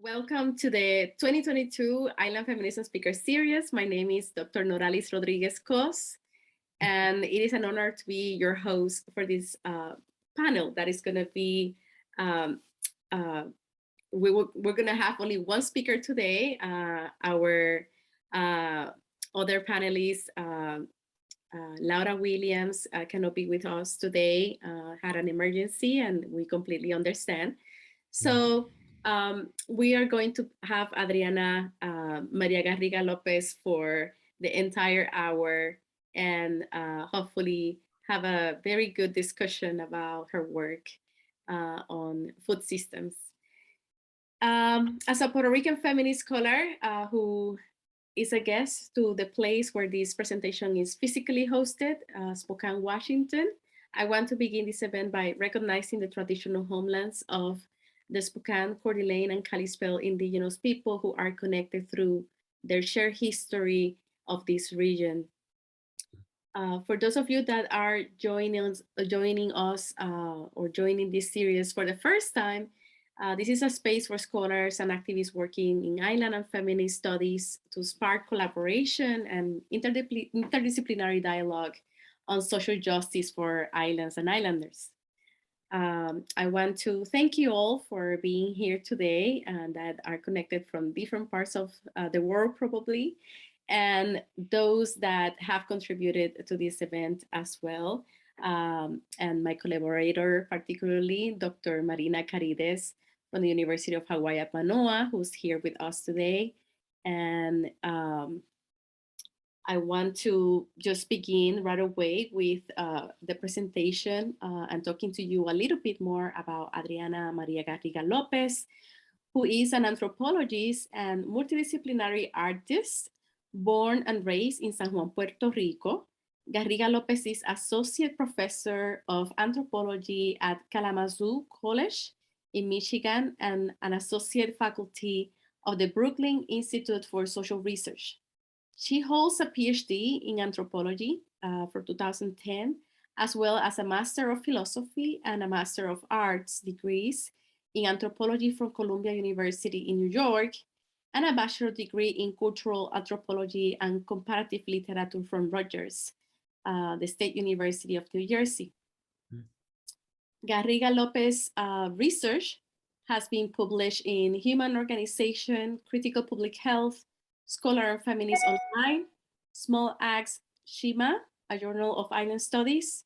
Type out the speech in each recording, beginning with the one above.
Welcome to the 2022 Island Feminism Speaker Series. My name is Dr. Noralis Rodriguez Cos, and it is an honor to be your host for this panel that is going to be, we're going to have only one speaker today. Our other panelists, Laura Williams cannot be with us today, had an emergency, and we completely understand. So we are going to have Adrianna Maria Garriga-Lopez for the entire hour and hopefully have a very good discussion about her work on food systems. As a Puerto Rican feminist scholar who is a guest to the place where this presentation is physically hosted, Spokane, Washington, I want to begin this event by recognizing the traditional homelands of the Spokane, Coeur d'Alene, and Kalispel indigenous people who are connected through their shared history of this region. For those of you that are joining us or joining this series for the first time, this is a space for scholars and activists working in island and feminist studies to spark collaboration and interdisciplinary dialogue on social justice for islands and islanders. I want to thank you all for being here today and that are connected from different parts of the world probably, and those that have contributed to this event as well. And my collaborator, particularly Dr. Marina Carides from the University of Hawaii at Manoa, who's here with us today. And I want to just begin right away with the presentation and talking to you a little bit more about Adrianna Maria Garriga-Lopez, who is an anthropologist and multidisciplinary artist born and raised in San Juan, Puerto Rico. Garriga-Lopez is Associate Professor of Anthropology at Kalamazoo College in Michigan and an Associate Faculty of the Brooklyn Institute for Social Research. She holds a PhD in anthropology for 2010, as well as a Master of Philosophy and a Master of Arts degrees in anthropology from Columbia University in New York, and a bachelor degree in cultural anthropology and comparative literature from Rutgers, the State University of New Jersey. Garriga-Lopez research has been published in Human Organization, Critical Public Health, Scholar and Feminist Online, Small Axe Shima, a journal of island studies,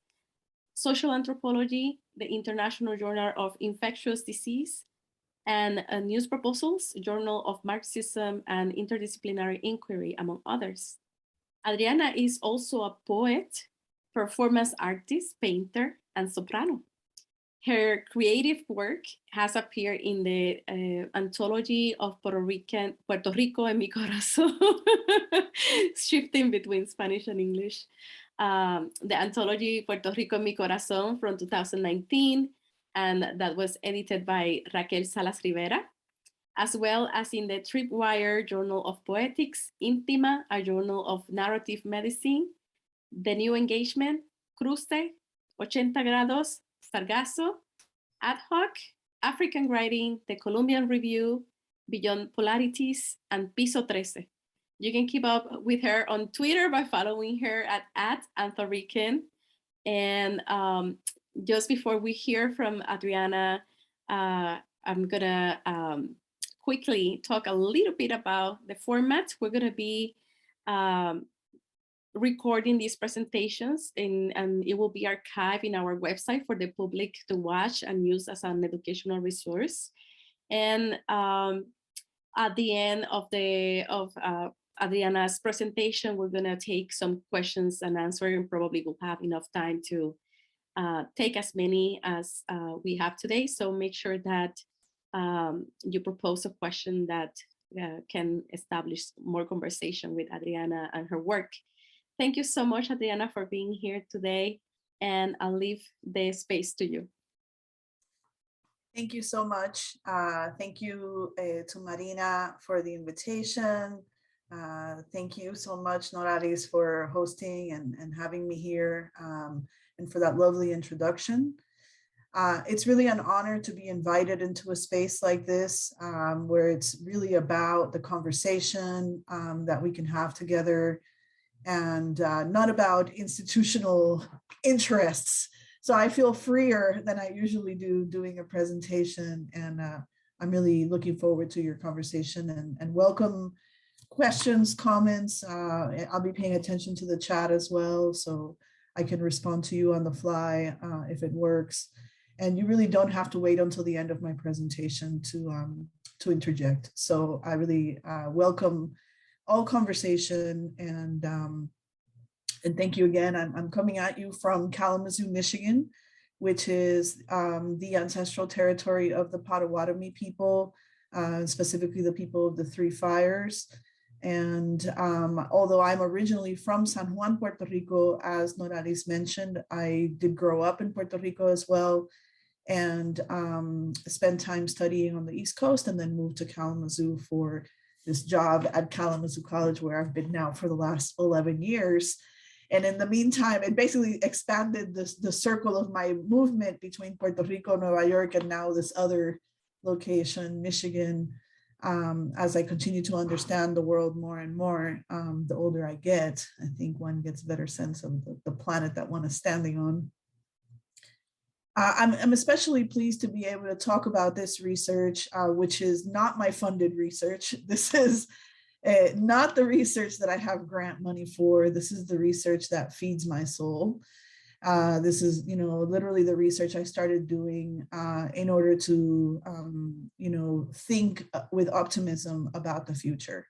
Social Anthropology, the International Journal of Infectious Disease, and News Proposals, Journal of Marxism and Interdisciplinary Inquiry, among others. Adrianna is also a poet, performance artist, painter, and soprano. Her creative work has appeared in the anthology of Puerto Rico en mi corazón, shifting between Spanish and English. The anthology Puerto Rico en mi corazón from 2019, and that was edited by Raquel Salas Rivera, as well as in the Tripwire Journal of Poetics, Intima, a journal of narrative medicine, The New Engagement, Cruce, 80 Grados, Sargasso, Ad Hoc, African Writing, The Columbian Review, Beyond Polarities, and Piso 13. You can keep up with her on Twitter by following her at @Anthorican. And just before we hear from Adrianna, I'm gonna quickly talk a little bit about the format. We're gonna be recording these presentations and it will be archived in our website for the public to watch and use as an educational resource. And at the end of Adrianna's presentation, we're gonna take some questions and answer, and probably we'll have enough time to take as many as we have today. So make sure that you propose a question that can establish more conversation with Adrianna and her work. Thank you so much, Adrianna, for being here today, and I'll leave the space to you. Thank you so much. Thank you to Marina for the invitation. Thank you so much, Noralis, for hosting and having me here, and for that lovely introduction. It's really an honor to be invited into a space like this, where it's really about the conversation that we can have together, and not about institutional interests. So I feel freer than I usually do doing a presentation, and I'm really looking forward to your conversation, and welcome questions, comments. I'll be paying attention to the chat as well, so I can respond to you on the fly if it works. And you really don't have to wait until the end of my presentation to interject. So I really welcome all conversation, and thank you again. I'm coming at you from Kalamazoo, Michigan, which is the ancestral territory of the Potawatomi people, specifically the people of the Three Fires. And although I'm originally from San Juan, Puerto Rico, as Noralis mentioned, I did grow up in Puerto Rico as well, and spent time studying on the East Coast, and then moved to Kalamazoo for this job at Kalamazoo College, where I've been now for the last 11 years. And in the meantime, it basically expanded the circle of my movement between Puerto Rico, Nueva York, and now this other location, Michigan, as I continue to understand the world more and more. The older I get, I think one gets a better sense of the planet that one is standing on. I'm especially pleased to be able to talk about this research, which is not my funded research. This is not the research that I have grant money for. This is the research that feeds my soul. This is, literally the research I started doing in order to, think with optimism about the future.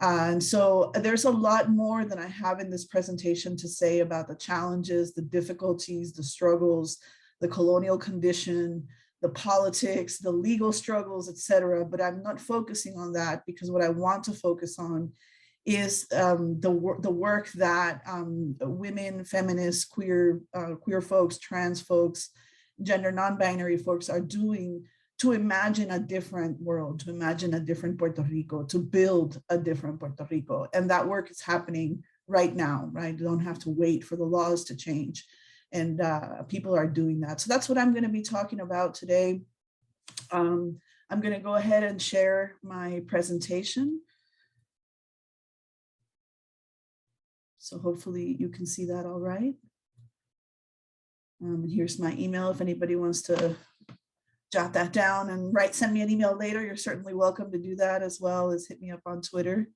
And so there's a lot more than I have in this presentation to say about the challenges, the difficulties, the struggles, the colonial condition, the politics, the legal struggles, et cetera. But I'm not focusing on that, because what I want to focus on is the work that women, feminists, queer folks, trans folks, gender non-binary folks are doing to imagine a different world, to imagine a different Puerto Rico, to build a different Puerto Rico. And that work is happening right now, right? You don't have to wait for the laws to change. And people are doing that. So that's what I'm going to be talking about today. I'm going to go ahead and share my presentation. So hopefully you can see that all right. Here's my email. If anybody wants to jot that down and send me an email later, you're certainly welcome to do that, as well as hit me up on Twitter.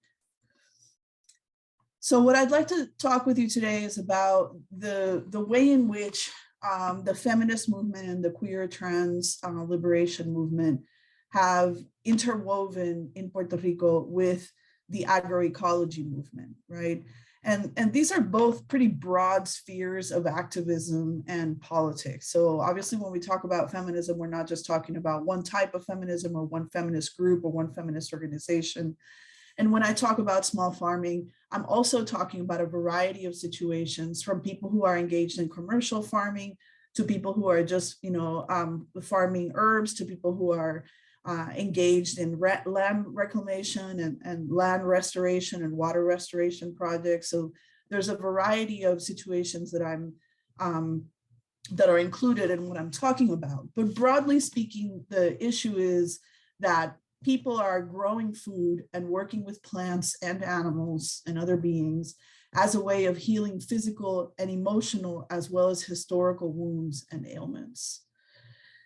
So what I'd like to talk with you today is about the way in which the feminist movement and the queer trans liberation movement have interwoven in Puerto Rico with the agroecology movement, right? And these are both pretty broad spheres of activism and politics. So obviously when we talk about feminism, we're not just talking about one type of feminism or one feminist group or one feminist organization. And when I talk about small farming, I'm also talking about a variety of situations, from people who are engaged in commercial farming to people who are just, farming herbs, to people who are engaged in land reclamation and land restoration and water restoration projects. So there's a variety of situations that that are included in what I'm talking about. But broadly speaking, the issue is that people are growing food and working with plants and animals and other beings as a way of healing physical and emotional, as well as historical wounds and ailments.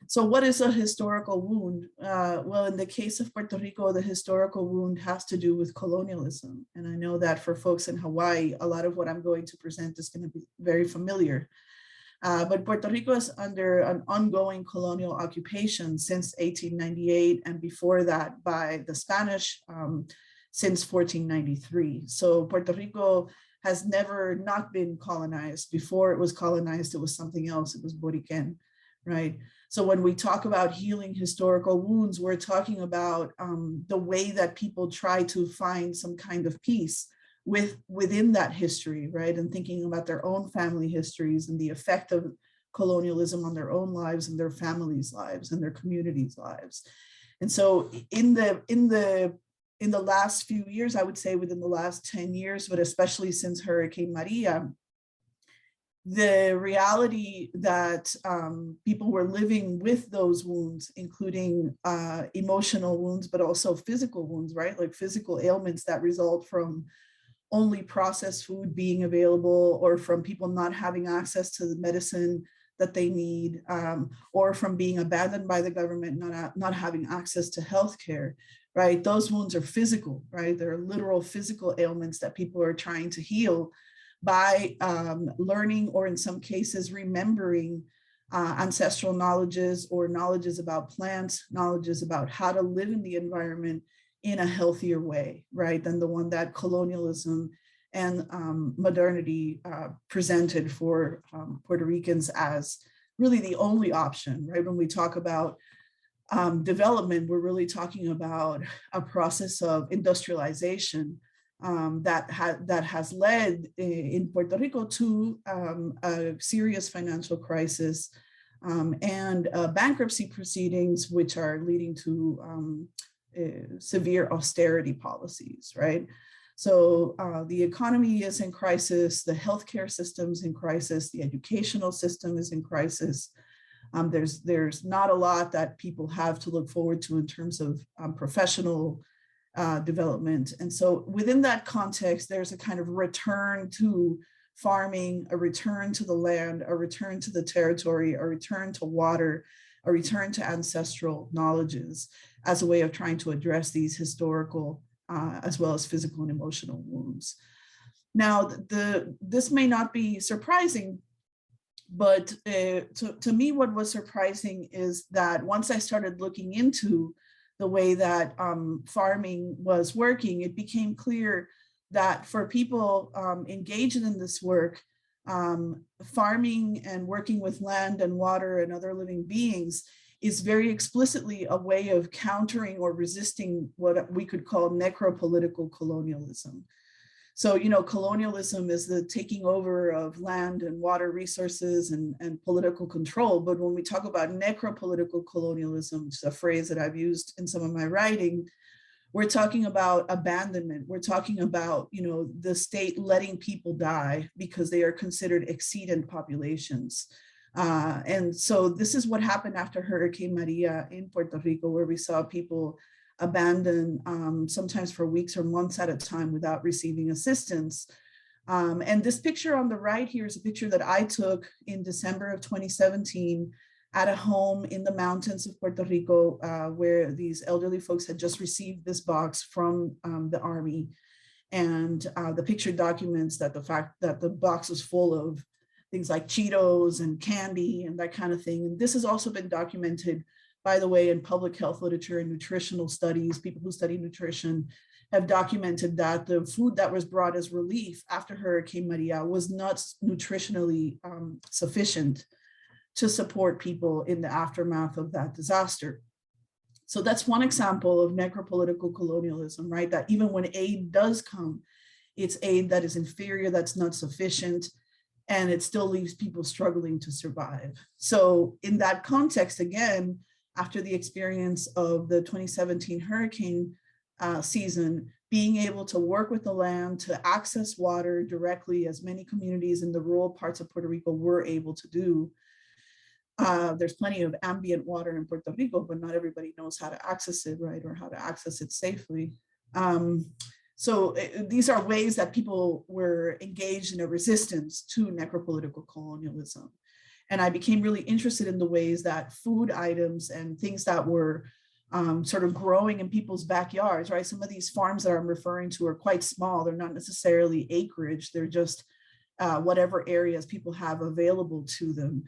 So what is a historical wound? Well, in the case of Puerto Rico, the historical wound has to do with colonialism. And I know that for folks in Hawaii, a lot of what I'm going to present is going to be very familiar. But Puerto Rico is under an ongoing colonial occupation since 1898, and before that by the Spanish since 1493. So Puerto Rico has never not been colonized. Before it was colonized, it was something else. It was Borican, right? So when we talk about healing historical wounds, we're talking about the way that people try to find some kind of peace within that history, right? And thinking about their own family histories and the effect of colonialism on their own lives and their families' lives and their communities' lives. And so in the last few years, I would say within the last 10 years, but especially since Hurricane Maria, the reality that people were living with those wounds, including emotional wounds, but also physical wounds, right? Like physical ailments that result from only processed food being available, or from people not having access to the medicine that they need, or from being abandoned by the government, not having access to healthcare, right? Those wounds are physical, right? They're literal physical ailments that people are trying to heal by learning, or in some cases remembering ancestral knowledges, or knowledges about plants, knowledges about how to live in the environment in a healthier way, right, than the one that colonialism and modernity presented for Puerto Ricans as really the only option, right? When we talk about development, we're really talking about a process of industrialization that has led in Puerto Rico to a serious financial crisis and bankruptcy proceedings, which are leading to severe austerity policies, right? So the economy is in crisis, the healthcare system is in crisis, the educational system is in crisis. There's not a lot that people have to look forward to in terms of professional development. And so within that context, there's a kind of return to farming, a return to the land, a return to the territory, a return to water, a return to ancestral knowledges as a way of trying to address these historical as well as physical and emotional wounds. Now, this may not be surprising, but to me, what was surprising is that once I started looking into the way that farming was working, it became clear that for people engaged in this work, farming and working with land and water and other living beings is very explicitly a way of countering or resisting what we could call necropolitical colonialism. So, you know, colonialism is the taking over of land and water resources and political control. But when we talk about necropolitical colonialism, which is a phrase that I've used in some of my writing, we're talking about abandonment. We're talking about, you know, the state letting people die because they are considered exceedant populations. And so this is what happened after Hurricane Maria in Puerto Rico, where we saw people abandoned sometimes for weeks or months at a time without receiving assistance. And this picture on the right here is a picture that I took in December of 2017 at a home in the mountains of Puerto Rico, where these elderly folks had just received this box from the Army. And the picture documents that the fact that the box was full of things like Cheetos and candy and that kind of thing. And this has also been documented, by the way, in public health literature and nutritional studies. People who study nutrition have documented that the food that was brought as relief after Hurricane Maria was not nutritionally sufficient to support people in the aftermath of that disaster. So that's one example of necropolitical colonialism, right? That even when aid does come, it's aid that is inferior, that's not sufficient, and it still leaves people struggling to survive. So in that context, again, after the experience of the 2017 hurricane season, being able to work with the land to access water directly, as many communities in the rural parts of Puerto Rico were able to do. There's plenty of ambient water in Puerto Rico, but not everybody knows how to access it, right? Or how to access it safely. So these are ways that people were engaged in a resistance to necropolitical colonialism. And I became really interested in the ways that food items and things that were sort of growing in people's backyards, right? Some of these farms that I'm referring to are quite small. They're not necessarily acreage. They're just whatever areas people have available to them.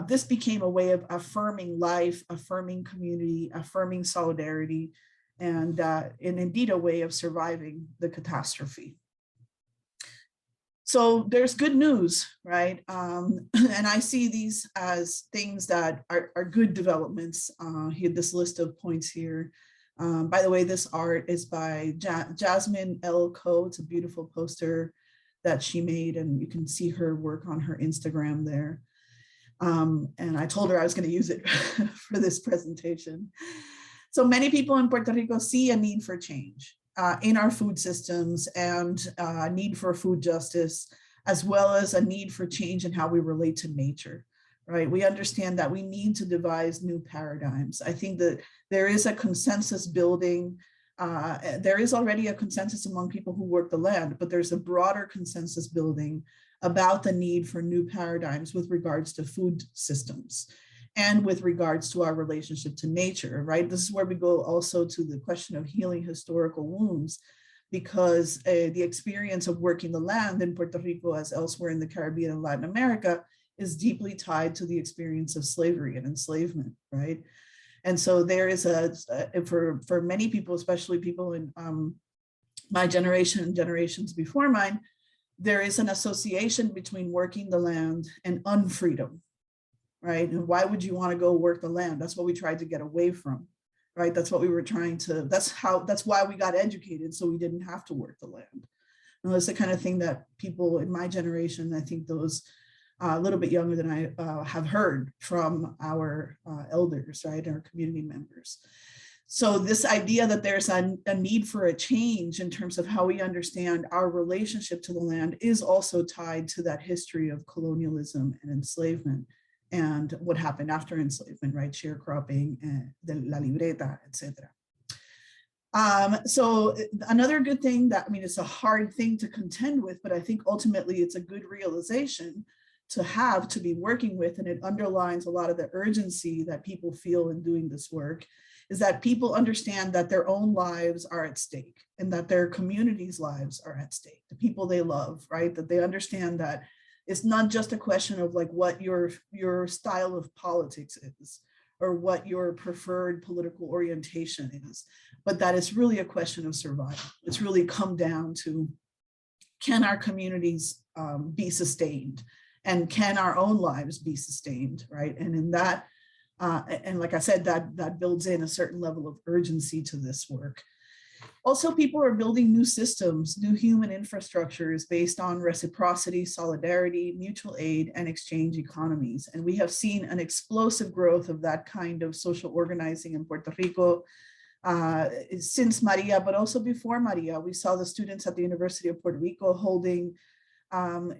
This became a way of affirming life, affirming community, affirming solidarity, and indeed a way of surviving the catastrophe. So there's good news, right? And I see these as things that are good developments. Here, this list of points here. By the way, this art is by Jasmine L. Coe. It's a beautiful poster that she made, and you can see her work on her Instagram there. And I told her I was going to use it for this presentation. So many people in Puerto Rico see a need for change in our food systems and need for food justice, as well as a need for change in how we relate to nature, right? We understand that we need to devise new paradigms. I think that there is a consensus building. There is already a consensus among people who work the land, but there's a broader consensus building about the need for new paradigms with regards to food systems and with regards to our relationship to nature, right? This is where we go also to the question of healing historical wounds, because the experience of working the land in Puerto Rico, as elsewhere in the Caribbean and Latin America, is deeply tied to the experience of slavery and enslavement, right? And so there is for many people, especially people in my generation and generations before mine, there is an association between working the land and unfreedom, right? And why would you want to go work the land? That's what we tried to get away from, right? That's what we were trying to, that's why we got educated, so we didn't have to work the land. And that's the kind of thing that people in my generation, I think those a little bit younger than I have heard from our elders, right, our community members. So this idea that there's a need for a change in terms of how we understand our relationship to the land is also tied to that history of colonialism and enslavement and what happened after enslavement, right, sharecropping, la libreta, etc. So another good thing that, I mean, it's a hard thing to contend with, but I think ultimately it's a good realization to be working with, and it underlines a lot of the urgency that people feel in doing this work, is that people understand that their own lives are at stake and that their communities' lives are at stake, the people they love, right? That they understand that it's not just a question of like what your style of politics is or what your preferred political orientation is, but that it's really a question of survival. It's really come down to, can our communities be sustained? And can our own lives be sustained, right? And in that, and like I said, that builds in a certain level of urgency to this work. Also, people are building new systems, new human infrastructures based on reciprocity, solidarity, mutual aid, and exchange economies. And we have seen an explosive growth of that kind of social organizing in Puerto Rico since Maria, but also before Maria. We saw the students at the University of Puerto Rico holding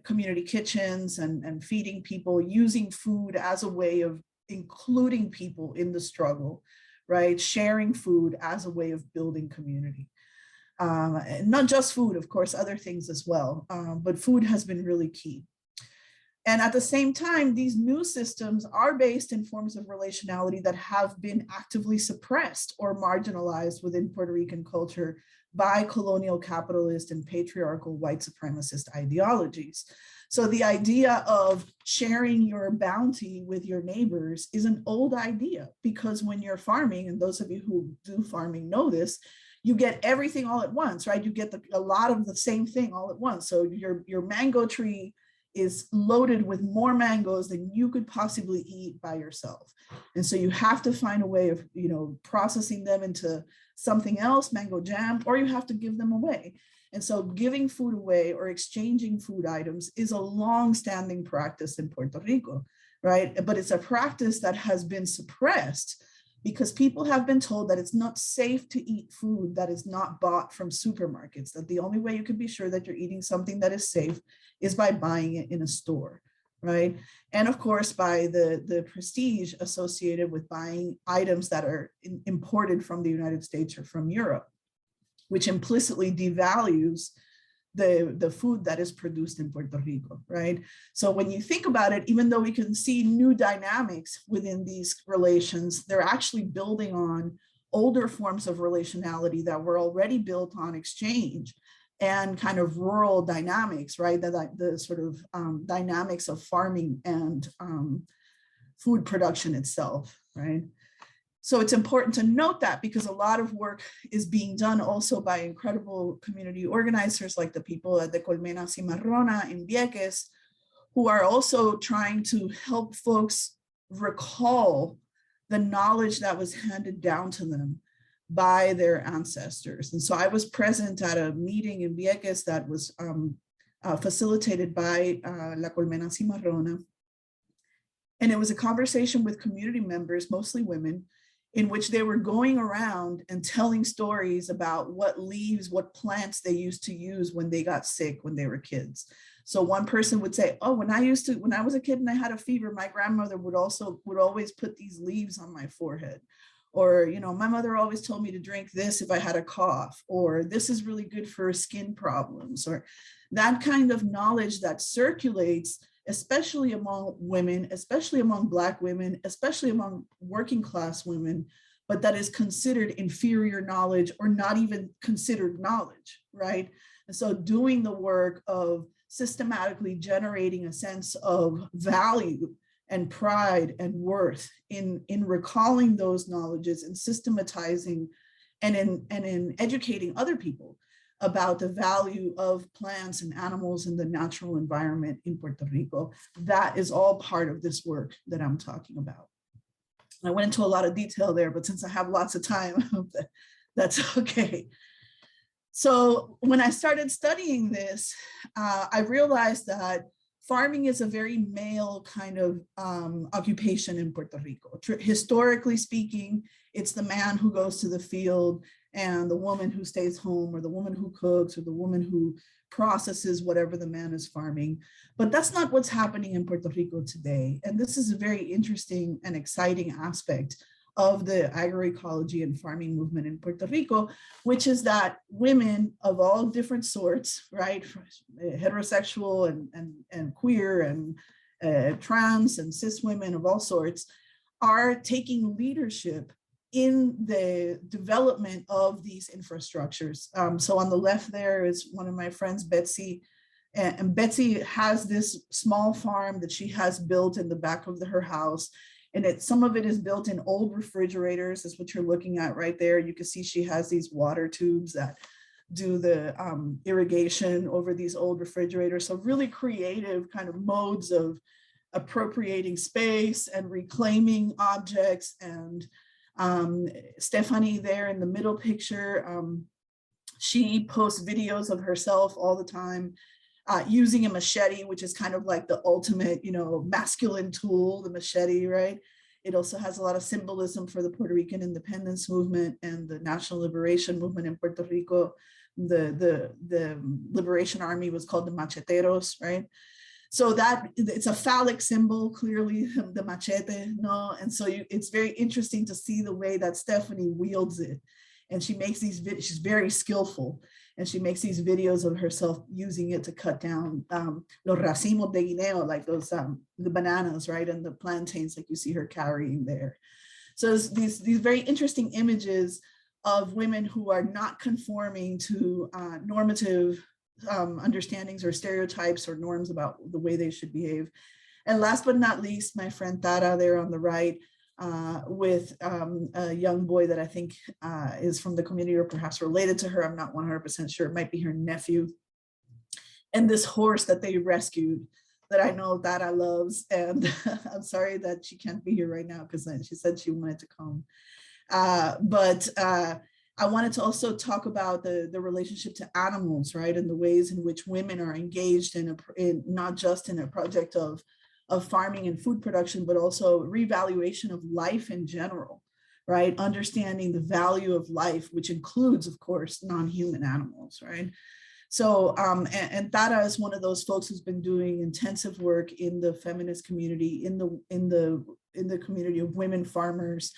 community kitchens and feeding people, using food as a way of including people in the struggle, right? Sharing food as a way of building community. And not just food, of course, other things as well, but food has been really key. And at the same time, these new systems are based in forms of relationality that have been actively suppressed or marginalized within Puerto Rican culture by colonial capitalist and patriarchal white supremacist ideologies. So the idea of sharing your bounty with your neighbors is an old idea, because when you're farming, and those of you who do farming know this, you get everything all at once, right? You get a lot of the same thing all at once. So your mango tree is loaded with more mangoes than you could possibly eat by yourself. And so you have to find a way of, processing them into something else, mango jam, or you have to give them away. And so giving food away or exchanging food items is a long-standing practice in Puerto Rico, right? But it's a practice that has been suppressed because people have been told that it's not safe to eat food that is not bought from supermarkets, that the only way you can be sure that you're eating something that is safe is by buying it in a store, right? And of course, by the prestige associated with buying items that are imported from the United States or from Europe, which implicitly devalues the food that is produced in Puerto Rico, right? So when you think about it, even though we can see new dynamics within these relations, they're actually building on older forms of relationality that were already built on exchange and kind of rural dynamics, right? The sort of dynamics of farming and food production itself, right? So it's important to note that, because a lot of work is being done also by incredible community organizers like the people at the Colmena Cimarrona in Vieques, who are also trying to help folks recall the knowledge that was handed down to them by their ancestors. And so I was present at a meeting in Vieques that was facilitated by La Colmena Cimarrona. And it was a conversation with community members, mostly women, in which they were going around and telling stories about what leaves, what plants they used to use when they got sick when they were kids. So one person would say, oh, when I was a kid and I had a fever, my grandmother would always put these leaves on my forehead. Or, my mother always told me to drink this if I had a cough, or this is really good for skin problems, or that kind of knowledge that circulates, especially among women, especially among Black women, especially among working class women, but that is considered inferior knowledge or not even considered knowledge, right? And so doing the work of systematically generating a sense of value and pride and worth in recalling those knowledges and systematizing and in educating other people about the value of plants and animals in the natural environment in Puerto Rico. That is all part of this work that I'm talking about. I went into a lot of detail there, but since I have lots of time, that's okay. So when I started studying this, I realized that farming is a very male kind of occupation in Puerto Rico. Historically speaking, it's the man who goes to the field and the woman who stays home, or the woman who cooks, or the woman who processes whatever the man is farming. But that's not what's happening in Puerto Rico today. And this is a very interesting and exciting aspect of the agroecology and farming movement in Puerto Rico, which is that women of all different sorts, right, heterosexual and queer and trans and cis women of all sorts, are taking leadership in the development of these infrastructures. So on the left there is one of my friends, Betsy, and Betsy has this small farm that she has built in the back of her house. And some of it is built in old refrigerators, is what you're looking at right there. You can see she has these water tubes that do the irrigation over these old refrigerators. So really creative kind of modes of appropriating space and reclaiming objects. And Stephanie there in the middle picture, she posts videos of herself all the time, using a machete, which is kind of like the ultimate, masculine tool, the machete, right? It also has a lot of symbolism for the Puerto Rican independence movement and the national liberation movement in Puerto Rico. The liberation army was called the macheteros, right? So that it's a phallic symbol, clearly, the machete, no? And so it's very interesting to see the way that Stephanie wields it. And she makes these videos, she's very skillful. And she makes these videos of herself using it to cut down los racimos de guineo, like those, the bananas, right? And the plantains, like you see her carrying there. So these very interesting images of women who are not conforming to normative understandings or stereotypes or norms about the way they should behave. And last but not least, my friend Tara there on the right, with a young boy that I think is from the community or perhaps related to her. I'm not 100% sure. It might be her nephew. And this horse that they rescued that I know Tara loves. And I'm sorry that she can't be here right now because she said she wanted to come. But I wanted to also talk about the relationship to animals, right? And the ways in which women are engaged in not just in a project of farming and food production, but also reevaluation of life in general, right? Understanding the value of life, which includes, of course, non-human animals, right? So, and Tara is one of those folks who's been doing intensive work in the feminist community, in the community of women farmers,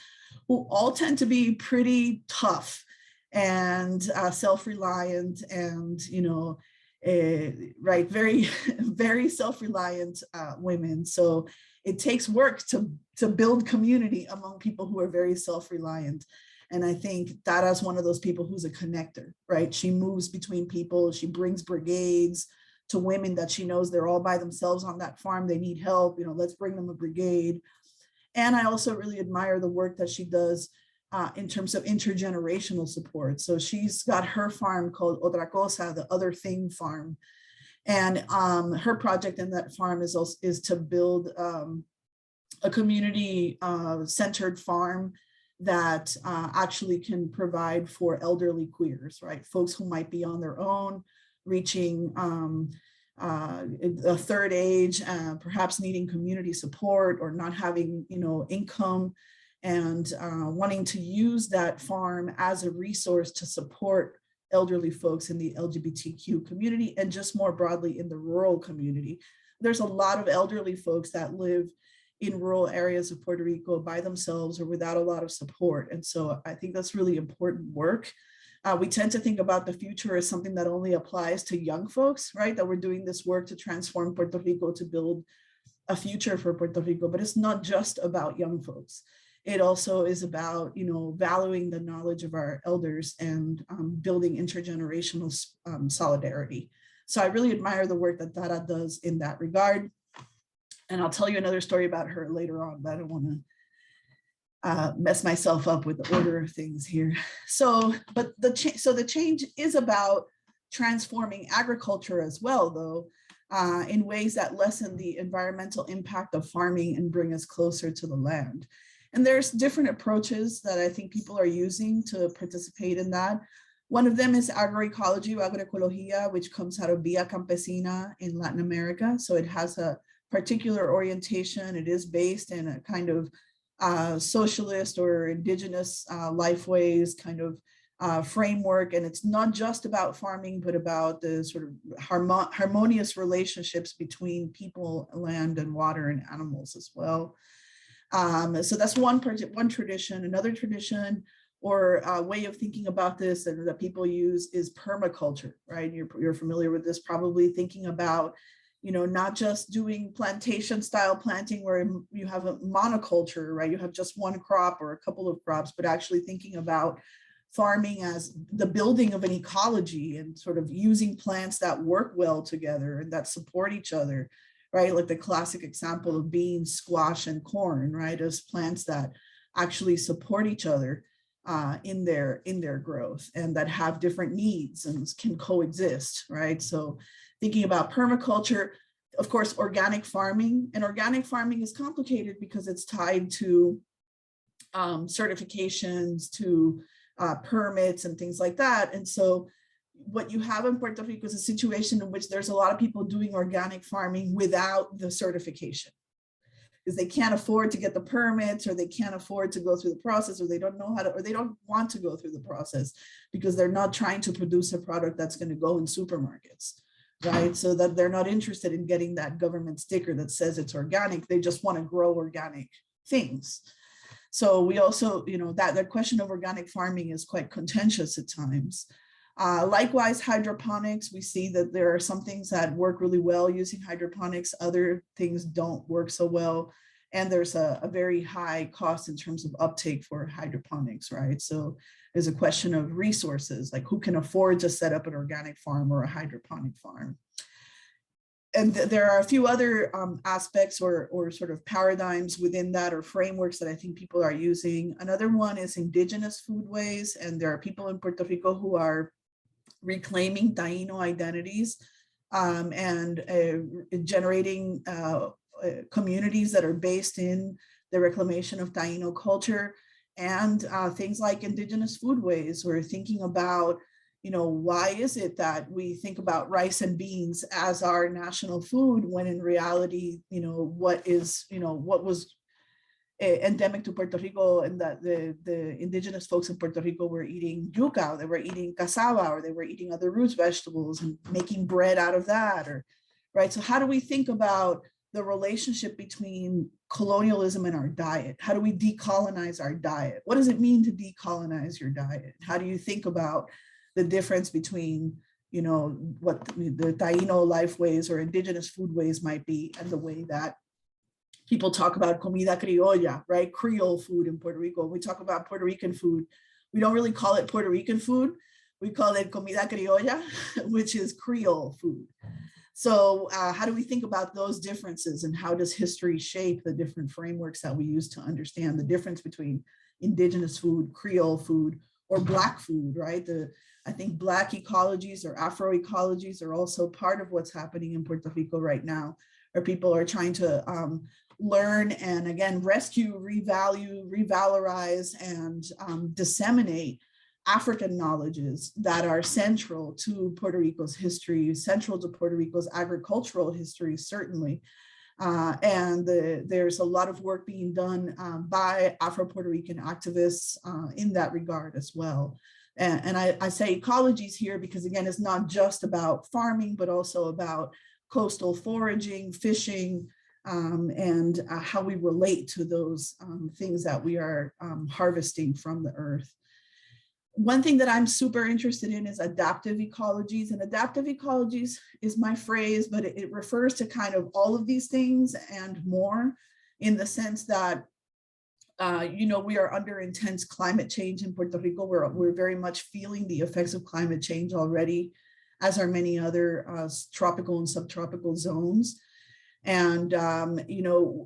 who all tend to be pretty tough and self-reliant and, right, very, very self-reliant women. So it takes work to build community among people who are very self-reliant. And I think Tara's one of those people who's a connector, right? She moves between people. She brings brigades to women that she knows they're all by themselves on that farm. They need help, let's bring them a brigade. And I also really admire the work that she does in terms of intergenerational support. So she's got her farm called Otra Cosa, the Other Thing Farm. And her project in that farm is to build a community centered farm that actually can provide for elderly queers, right? Folks who might be on their own, reaching a third age, perhaps needing community support or not having, income, and wanting to use that farm as a resource to support elderly folks in the LGBTQ community and just more broadly in the rural community. There's a lot of elderly folks that live in rural areas of Puerto Rico by themselves or without a lot of support. And so I think that's really important work. We tend to think about the future as something that only applies to young folks, right? That we're doing this work to transform Puerto Rico, to build a future for Puerto Rico, but it's not just about young folks. It also is about, valuing the knowledge of our elders and building intergenerational solidarity. So I really admire the work that Tara does in that regard. And I'll tell you another story about her later on, but I don't want to mess myself up with the order of things here. So the change is about transforming agriculture as well, though, in ways that lessen the environmental impact of farming and bring us closer to the land. And there's different approaches that I think people are using to participate in that. One of them is agroecology or agroecologia, which comes out of Via Campesina in Latin America. So it has a particular orientation. It is based in a kind of socialist or indigenous lifeways kind of framework. And it's not just about farming, but about the sort of harmonious relationships between people, land, and water and animals as well. So that's one tradition. Another tradition or way of thinking about this that people use is permaculture, right? You're familiar with this, probably thinking about, not just doing plantation style planting where you have a monoculture, right? You have just one crop or a couple of crops, but actually thinking about farming as the building of an ecology and sort of using plants that work well together and that support each other, right? Like the classic example of beans, squash, and corn, right? As plants that actually support each other in their growth and that have different needs and can coexist, right? So thinking about permaculture, of course, organic farming, and organic farming is complicated because it's tied to certifications, to permits and things like that. And so what you have in Puerto Rico is a situation in which there's a lot of people doing organic farming without the certification because they can't afford to get the permits, or they can't afford to go through the process, or they don't know how to, or they don't want to go through the process because they're not trying to produce a product that's going to go in supermarkets, right? So that they're not interested in getting that government sticker that says it's organic. They just want to grow organic things. So we also, that the question of organic farming is quite contentious at times. Likewise, hydroponics, we see that there are some things that work really well using hydroponics, other things don't work so well. And there's a very high cost in terms of uptake for hydroponics, right? So there's a question of resources, like who can afford to set up an organic farm or a hydroponic farm. And there are a few other aspects or sort of paradigms within that, or frameworks that I think people are using. Another one is indigenous foodways. And there are people in Puerto Rico who are reclaiming Taino identities and generating communities that are based in the reclamation of Taino culture, and things like indigenous foodways. We're thinking about, why is it that we think about rice and beans as our national food when in reality, what was endemic to Puerto Rico, and that the indigenous folks in Puerto Rico were eating yuca, they were eating cassava, or they were eating other root vegetables and making bread out of that, or right. So how do we think about the relationship between colonialism and our diet? How do we decolonize our diet? What does it mean to decolonize your diet? How do you think about the difference between, what the Taino lifeways or indigenous foodways might be, and the way that people talk about comida criolla, right? Creole food in Puerto Rico. When we talk about Puerto Rican food, we don't really call it Puerto Rican food. We call it comida criolla, which is Creole food. So how do we think about those differences, and how does history shape the different frameworks that we use to understand the difference between indigenous food, Creole food, or Black food, right? I think Black ecologies or Afro-ecologies are also part of what's happening in Puerto Rico right now, where people are trying to learn and, again, rescue, revalue, revalorize, and disseminate African knowledges that are central to Puerto Rico's history, central to Puerto Rico's agricultural history, certainly. And there's a lot of work being done by Afro-Puerto Rican activists in that regard as well. And I say ecologies here because, again, it's not just about farming, but also about coastal foraging, fishing, and how we relate to those things that we are harvesting from the earth. One thing that I'm super interested in is adaptive ecologies, and adaptive ecologies is my phrase, but it refers to kind of all of these things and more, in the sense that we are under intense climate change in Puerto Rico. We're very much feeling the effects of climate change already, as are many other tropical and subtropical zones. And,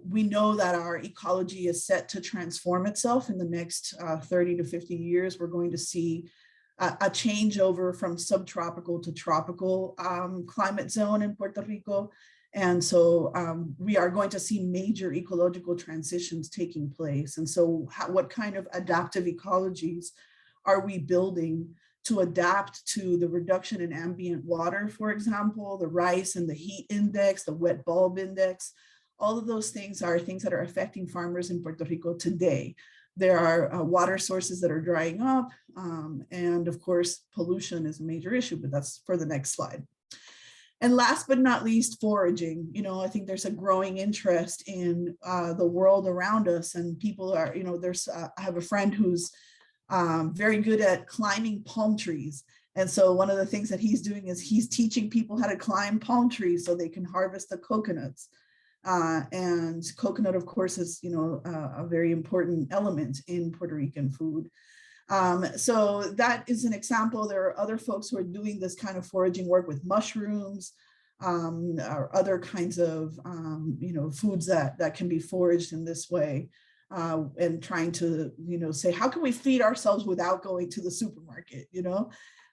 we know that our ecology is set to transform itself in the next 30 to 50 years. We're going to see a changeover from subtropical to tropical climate zone in Puerto Rico. And so we are going to see major ecological transitions taking place. And so what kind of adaptive ecologies are we building to adapt to the reduction in ambient water, for example, the rice and the heat index, the wet bulb index? All of those things are things that are affecting farmers in Puerto Rico today. There are water sources that are drying up. And of course, pollution is a major issue, but that's for the next slide. And last but not least, foraging. I think there's a growing interest in the world around us, and people are, I have a friend who's very good at climbing palm trees. And so one of the things that he's doing is he's teaching people how to climb palm trees so they can harvest the coconuts. And coconut, of course, is, a very important element in Puerto Rican food. So that is an example. There are other folks who are doing this kind of foraging work with mushrooms, or other kinds of, foods that can be foraged in this way. And trying to, say, how can we feed ourselves without going to the supermarket?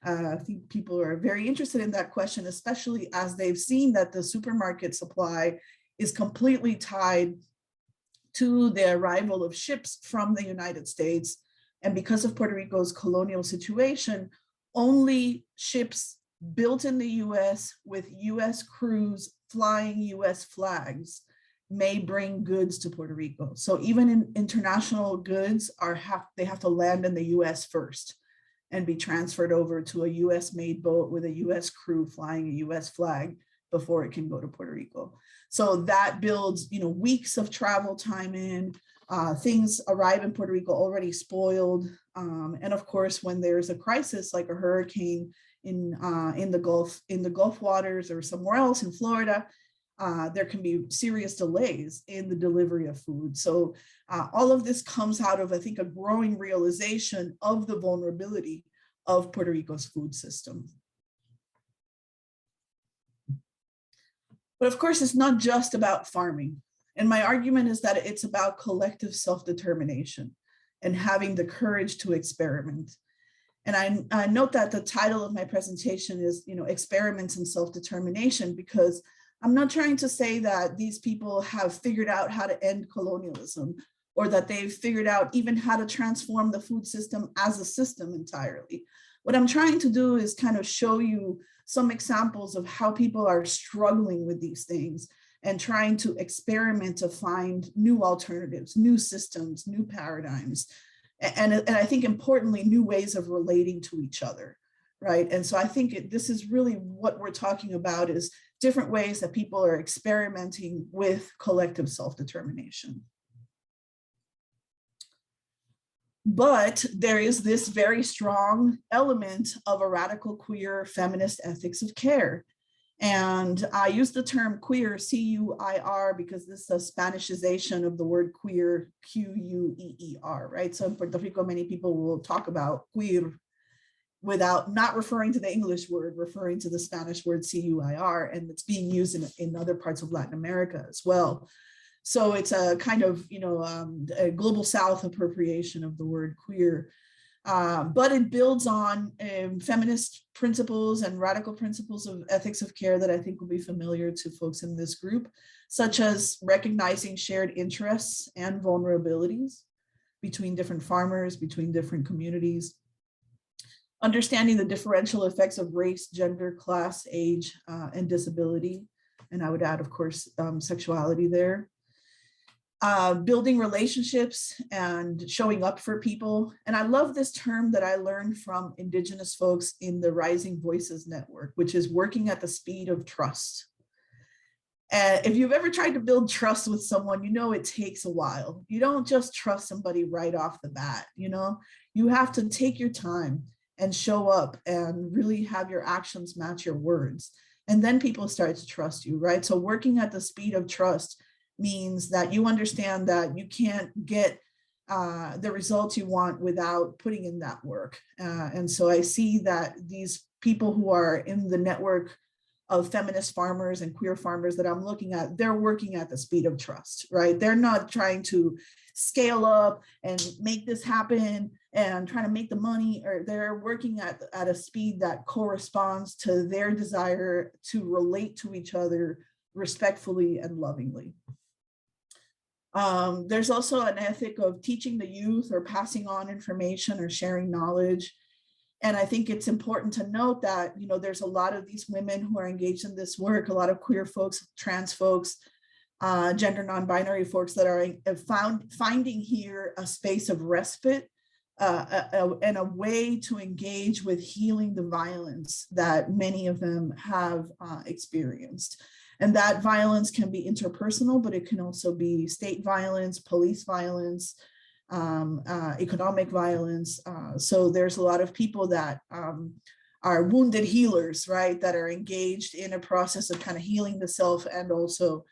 I think people are very interested in that question, especially as they've seen that the supermarket supply is completely tied to the arrival of ships from the United States. And because of Puerto Rico's colonial situation, only ships built in the US with US crews flying US flags may bring goods to Puerto Rico. So even in international goods they have to land in the US first and be transferred over to a US made boat with a US crew flying a US flag before it can go to Puerto Rico. So that builds, weeks of travel time in. Things arrive in Puerto Rico already spoiled. And of course, when there's a crisis like a hurricane in the Gulf waters or somewhere else in Florida, there can be serious delays in the delivery of food. So all of this comes out of, I think, a growing realization of the vulnerability of Puerto Rico's food system. But of course, it's not just about farming. And my argument is that it's about collective self-determination and having the courage to experiment. And I note that the title of my presentation is, Experiments in Self-Determination, because I'm not trying to say that these people have figured out how to end colonialism, or that they've figured out even how to transform the food system as a system entirely. What I'm trying to do is kind of show you some examples of how people are struggling with these things and trying to experiment to find new alternatives, new systems, new paradigms, and I think importantly, new ways of relating to each other, right? And so I think this is really what we're talking about, is different ways that people are experimenting with collective self-determination. But there is this very strong element of a radical queer feminist ethics of care. And I use the term queer, C-U-I-R, because this is a Spanishization of the word queer, Q-U-E-E-R, right? So in Puerto Rico, many people will talk about queer without not referring to the English word, referring to the Spanish word C-U-I-R, and it's being used in other parts of Latin America as well. So it's a kind of, a global South appropriation of the word queer. But it builds on feminist principles and radical principles of ethics of care that I think will be familiar to folks in this group, such as recognizing shared interests and vulnerabilities between different farmers, between different communities, understanding the differential effects of race, gender, class, age, and disability. And I would add, of course, sexuality there. building relationships and showing up for people. And I love this term that I learned from Indigenous folks in the Rising Voices Network, which is working at the speed of trust. And if you've ever tried to build trust with someone, you know it takes a while. You don't just trust somebody right off the bat, you know? You have to take your time and show up and really have your actions match your words. And then people start to trust you, right? So working at the speed of trust means that you understand that you can't get the results you want without putting in that work. And so I see that these people who are in the network of feminist farmers and queer farmers that I'm looking at, they're working at the speed of trust, right? They're not trying to scale up and make this happen and trying to make the money, or they're working at a speed that corresponds to their desire to relate to each other respectfully and lovingly. There's also an ethic of teaching the youth or passing on information or sharing knowledge. And I think it's important to note that, you know, there's a lot of these women who are engaged in this work, a lot of queer folks, trans folks, gender non-binary folks that are finding here a space of respite and a way to engage with healing the violence that many of them have experienced. And that violence can be interpersonal, but it can also be state violence, police violence, economic violence. So there's a lot of people that are wounded healers, right? That are engaged in a process of kind of healing the self and also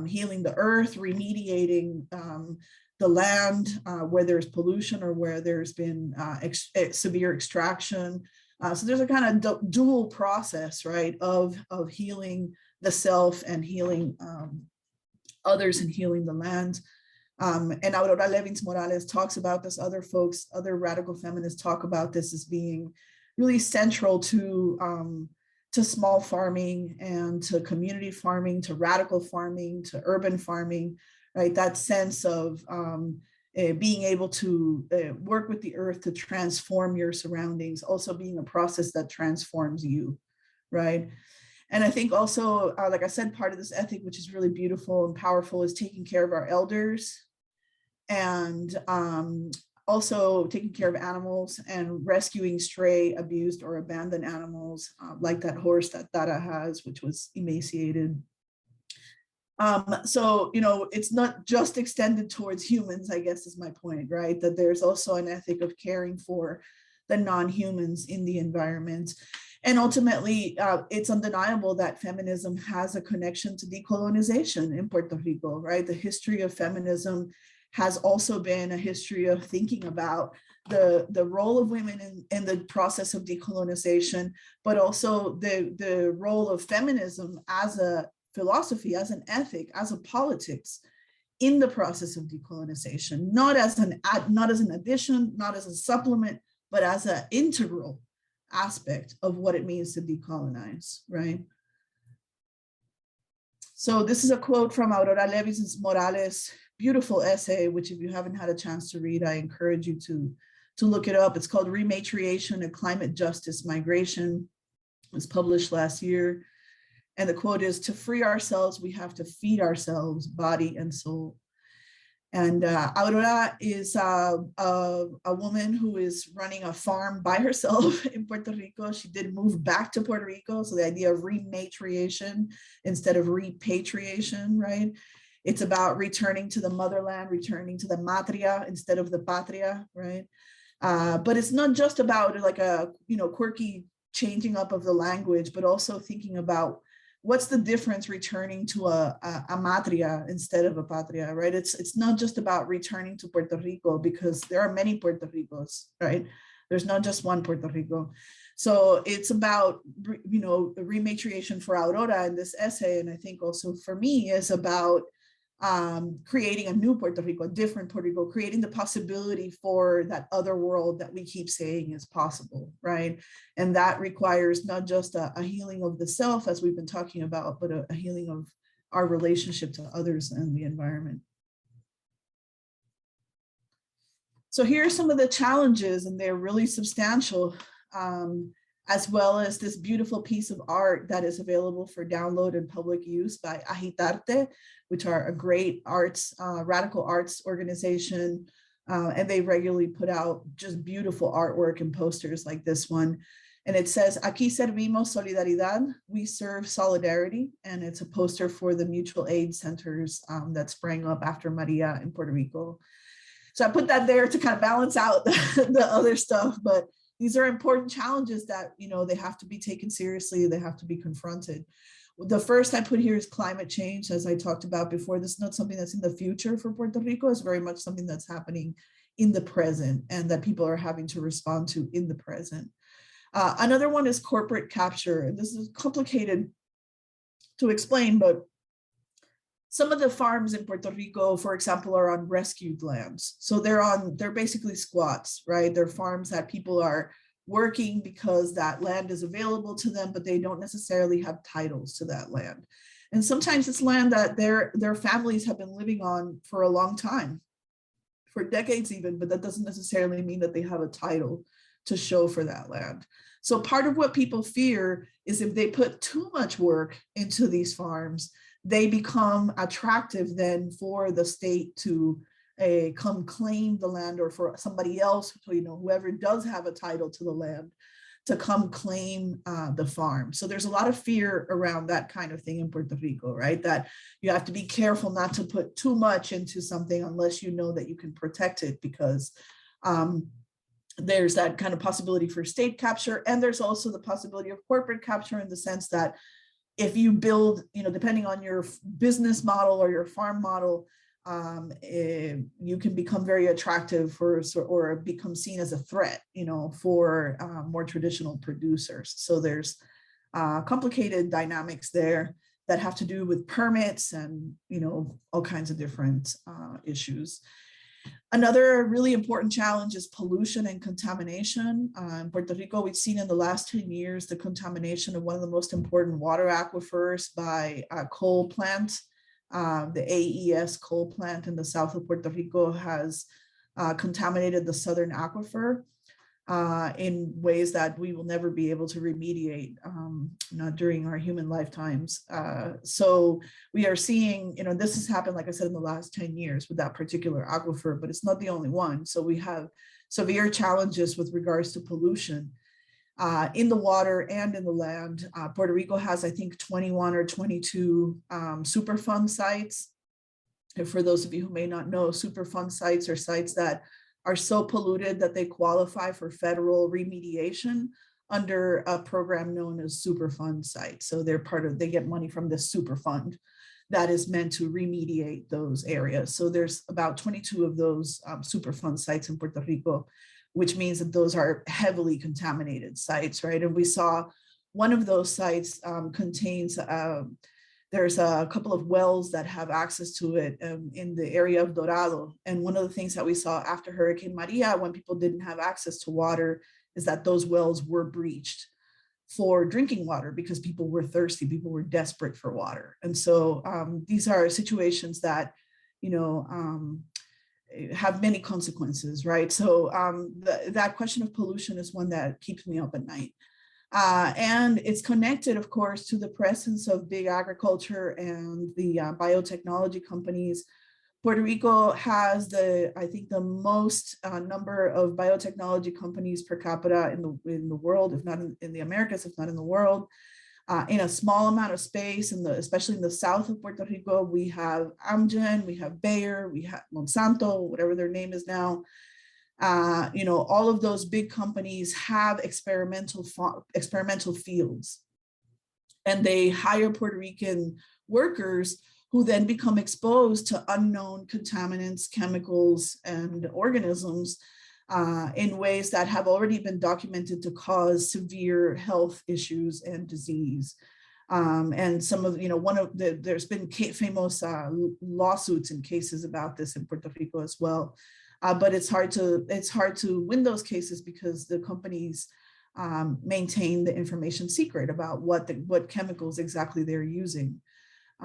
healing the earth, remediating the land where there's pollution or where there's been severe extraction. So there's a kind of dual process, right, of healing the self and healing others and healing the land. And Aurora Levins Morales talks about this, other folks, other radical feminists talk about this as being really central to small farming and to community farming, to radical farming, to urban farming, right? That sense of being able to work with the earth to transform your surroundings, also being a process that transforms you, right? And I think also, like I said, part of this ethic, which is really beautiful and powerful, is taking care of our elders and also taking care of animals and rescuing stray, abused, or abandoned animals, like that horse that Tara has, which was emaciated. So, you know, it's not just extended towards humans, I guess is my point, right? That there's also an ethic of caring for the non-humans in the environment. And ultimately, it's undeniable that feminism has a connection to decolonization in Puerto Rico, right? The history of feminism has also been a history of thinking about the role of women in the process of decolonization, but also the role of feminism as a philosophy, as an ethic, as a politics in the process of decolonization, not as an addition, not as a supplement, but as an integral aspect of what it means to decolonize, right? So this is a quote from Aurora Levins Morales' beautiful essay, which if you haven't had a chance to read, I encourage you to look it up. It's called Rematriation, a Climate Justice Migration. It was published last year. And the quote is, "To free ourselves, we have to feed ourselves, body and soul." And Aurora is a woman who is running a farm by herself in Puerto Rico. She did move back to Puerto Rico. So the idea of rematriation instead of repatriation, right? It's about returning to the motherland, returning to the matria instead of the patria, right? But it's not just about like a, you know, quirky changing up of the language, but also thinking about what's the difference returning to a matria instead of a patria, right? It's not just about returning to Puerto Rico, because there are many Puerto Ricos, right? There's not just one Puerto Rico. So it's about, you know, rematriation for Aurora in this essay. And I think also for me is about creating a new Puerto Rico, a different Puerto Rico, creating the possibility for that other world that we keep saying is possible, right? And that requires not just a healing of the self, as we've been talking about, but a healing of our relationship to others and the environment. So here are some of the challenges, and they're really substantial. as well as this beautiful piece of art that is available for download and public use by Agitarte, which are a great arts, radical arts organization. And they regularly put out just beautiful artwork and posters like this one. And it says, Aquí servimos solidaridad, we serve solidarity. And it's a poster for the mutual aid centers that sprang up after Maria in Puerto Rico. So I put that there to kind of balance out the other stuff, but these are important challenges that, you know, they have to be taken seriously, they have to be confronted. The first I put here is climate change, as I talked about before. This is not something that's in the future for Puerto Rico, it's very much something that's happening in the present and that people are having to respond to in the present. Another one is corporate capture. And this is complicated to explain, but some of the farms in Puerto Rico, for example, are on rescued lands. So they're basically squats, right? They're farms that people are working because that land is available to them, but they don't necessarily have titles to that land. And sometimes it's land that their families have been living on for a long time, for decades even, but that doesn't necessarily mean that they have a title to show for that land. So part of what people fear is if they put too much work into these farms, they become attractive then for the state to come claim the land, or for somebody else, you know, whoever does have a title to the land, to come claim the farm. So there's a lot of fear around that kind of thing in Puerto Rico, right? That you have to be careful not to put too much into something unless you know that you can protect it, because there's that kind of possibility for state capture. And there's also the possibility of corporate capture, in the sense that if you build, you know, depending on your business model or your farm model, you can become very attractive for, or become seen as a threat, you know, for more traditional producers. So there's complicated dynamics there that have to do with permits and, you know, all kinds of different issues. Another really important challenge is pollution and contamination. In Puerto Rico, we've seen in the last 10 years the contamination of one of the most important water aquifers by a coal plant. The AES coal plant in the south of Puerto Rico has contaminated the southern aquifer in ways that we will never be able to remediate, not during our human lifetimes. So we are seeing, you know, this has happened, like I said, in the last 10 years with that particular aquifer, but it's not the only one. So we have severe challenges with regards to pollution in the water and in the land. Puerto Rico has, I think, 21 or 22 Superfund sites. And for those of you who may not know, Superfund sites are sites that are so polluted that they qualify for federal remediation under a program known as Superfund sites. So they get money from this Superfund that is meant to remediate those areas. So there's about 22 of those Superfund sites in Puerto Rico, which means that those are heavily contaminated sites, right? And we saw one of those sites contains, there's a couple of wells that have access to it in the area of Dorado. And one of the things that we saw after Hurricane Maria, when people didn't have access to water, is that those wells were breached for drinking water because people were thirsty, people were desperate for water. And so these are situations that, you know, have many consequences, right? So that question of pollution is one that keeps me up at night. And it's connected, of course, to the presence of big agriculture and the biotechnology companies. Puerto Rico has I think the most number of biotechnology companies per capita in the world, if not in the Americas, if not in the world. In a small amount of space, especially in the south of Puerto Rico, we have Amgen, we have Bayer, we have Monsanto, whatever their name is now. You know, all of those big companies have experimental fields, and they hire Puerto Rican workers who then become exposed to unknown contaminants, chemicals, and organisms in ways that have already been documented to cause severe health issues and disease. And some of, you know, there's been famous lawsuits and cases about this in Puerto Rico as well. But it's hard to win those cases because the companies maintain the information secret about what chemicals exactly they're using.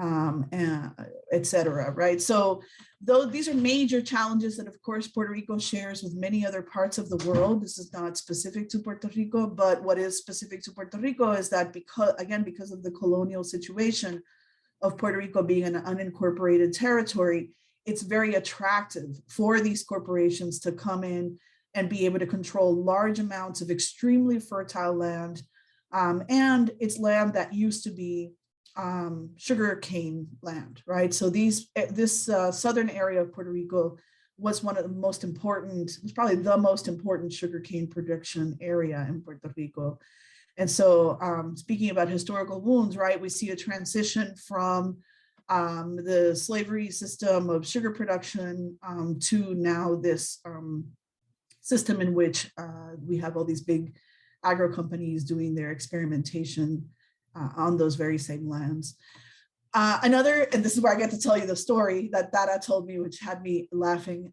and et cetera, right? So though these are major challenges that of course Puerto Rico shares with many other parts of the world. This is not specific to Puerto Rico, but what is specific to Puerto Rico is that because of the colonial situation of Puerto Rico being an unincorporated territory, it's very attractive for these corporations to come in and be able to control large amounts of extremely fertile land. And it's land that used to be sugar cane land, right? So this southern area of Puerto Rico was one of the most important, it was probably the most important sugarcane production area in Puerto Rico. And so speaking about historical wounds, right, we see a transition from the slavery system of sugar production to now this system in which we have all these big agro companies doing their experimentation on those very same lands. Another, and this is where I get to tell you the story that Dara told me, which had me laughing,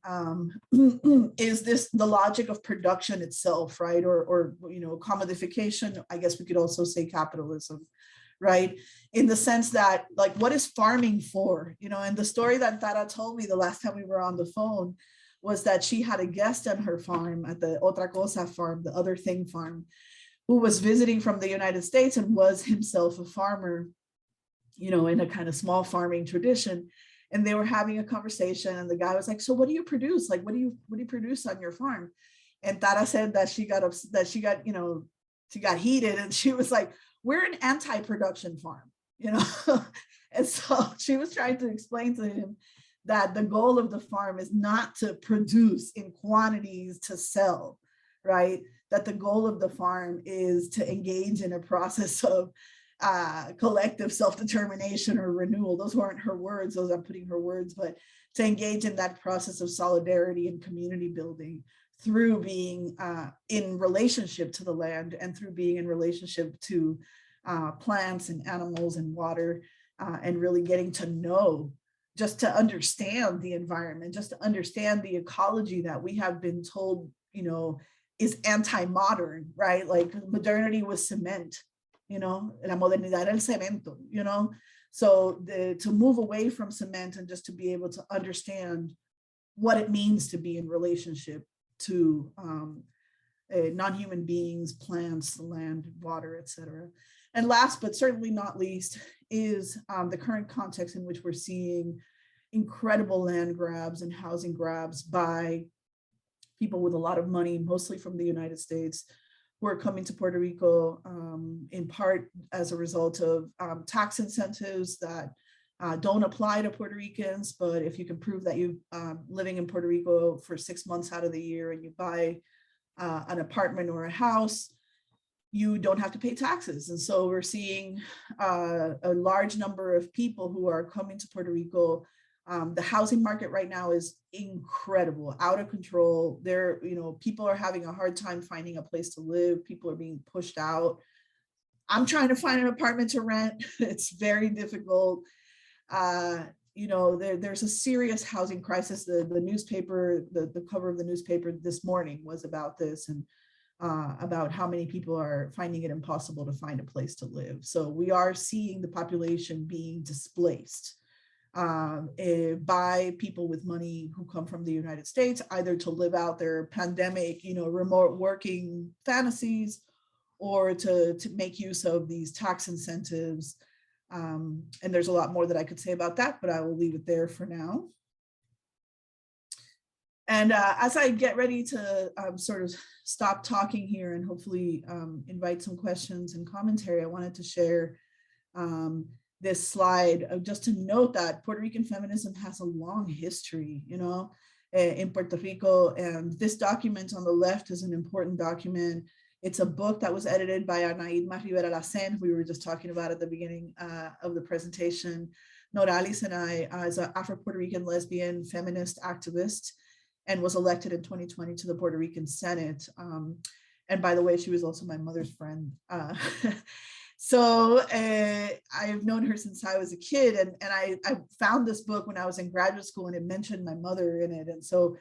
is the logic of production itself, right? Or commodification, I guess we could also say capitalism, right? In the sense that, like, what is farming for? And the story that Dara told me the last time we were on the phone was that she had a guest on her farm at the Otra Cosa farm, the other thing farm, who was visiting from the United States and was himself a farmer, in a kind of small farming tradition. And they were having a conversation and the guy was like, so what do you produce? Like, what do you produce on your farm? And Tara said that she got heated and she was like, we're an anti-production farm, And so she was trying to explain to him that the goal of the farm is not to produce in quantities to sell, right? That the goal of the farm is to engage in a process of collective self-determination or renewal. Those weren't her words, those I'm putting her words, but to engage in that process of solidarity and community building through being in relationship to the land and through being in relationship to plants and animals and water, and really getting to know, just to understand the environment, just to understand the ecology that we have been told, is anti-modern, right? Like modernity was cement, la modernidad el cemento, So to move away from cement and just to be able to understand what it means to be in relationship to non-human beings, plants, land, water, etc. And last, but certainly not least, is the current context in which we're seeing incredible land grabs and housing grabs by people with a lot of money, mostly from the United States, who are coming to Puerto Rico in part as a result of tax incentives that don't apply to Puerto Ricans. But if you can prove that you're living in Puerto Rico for 6 months out of the year and you buy an apartment or a house, you don't have to pay taxes. And so we're seeing a large number of people who are coming to Puerto Rico. The housing market right now is incredible, out of control. People are having a hard time finding a place to live. People are being pushed out. I'm trying to find an apartment to rent. It's very difficult. There's a serious housing crisis. The newspaper, the cover of the newspaper this morning was about this and about how many people are finding it impossible to find a place to live. So we are seeing the population being displaced by people with money who come from the United States, either to live out their pandemic, remote working fantasies, or to make use of these tax incentives. And there's a lot more that I could say about that, but I will leave it there for now. And as I get ready to sort of stop talking here and hopefully invite some questions and commentary, I wanted to share this slide just to note that Puerto Rican feminism has a long history, in Puerto Rico. And this document on the left is an important document. It's a book that was edited by Anaíma Rivera Lacen, who we were just talking about at the beginning of the presentation. Noralis and I, as an Afro-Puerto Rican lesbian feminist activist, and was elected in 2020 to the Puerto Rican Senate. And by the way, she was also my mother's friend. So I've known her since I was a kid, and I found this book when I was in graduate school, and it mentioned my mother in it. And so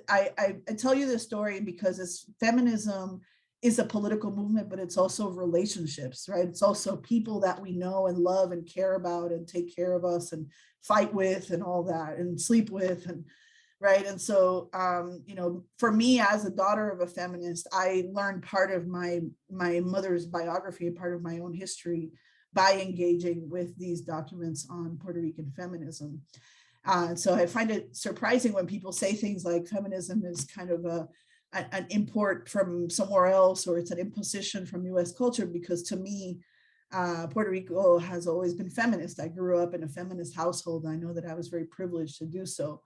I tell you this story because feminism is a political movement, but it's also relationships, right? It's also people that we know and love and care about and take care of us and fight with and all that and sleep with, and right. And so, you know, for me as a daughter of a feminist, I learned part of my mother's biography, part of my own history, by engaging with these documents on Puerto Rican feminism. So I find it surprising when people say things like feminism is kind of an import from somewhere else, or it's an imposition from US culture, because to me, Puerto Rico has always been feminist. I grew up in a feminist household. I know that I was very privileged to do so.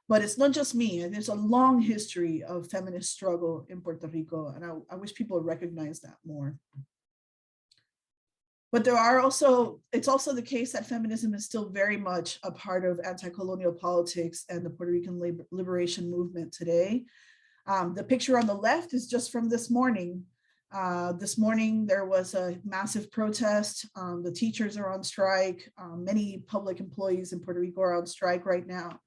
But it's not just me. There's a long history of feminist struggle in Puerto Rico, and I wish people recognize that more. But there are also, it's also the case that feminism is still very much a part of anti-colonial politics and the Puerto Rican liberation movement today. The picture on the left is just from this morning. This morning, there was a massive protest. The teachers are on strike. Many public employees in Puerto Rico are on strike right now,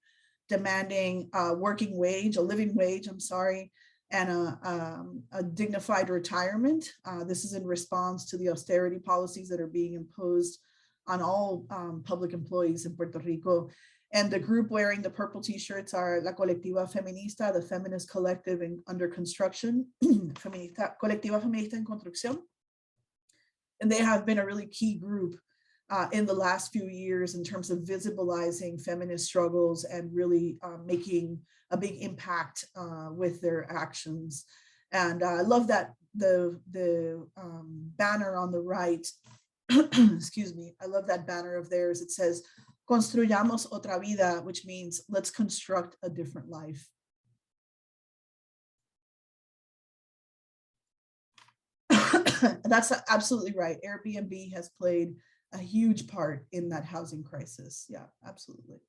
demanding a working wage, a living wage, I'm sorry, and a dignified retirement. This is in response to the austerity policies that are being imposed on all public employees in Puerto Rico. And the group wearing the purple t-shirts are La Colectiva Feminista, the feminist collective under construction, Colectiva Feminista en Construcción. And they have been a really key group in the last few years in terms of visibilizing feminist struggles and really making a big impact with their actions. And I love that the banner on the right, excuse me, I love that banner of theirs. It says, Construyamos otra vida, which means let's construct a different life. That's absolutely right. Airbnb has played a huge part in that housing crisis. Yeah, absolutely.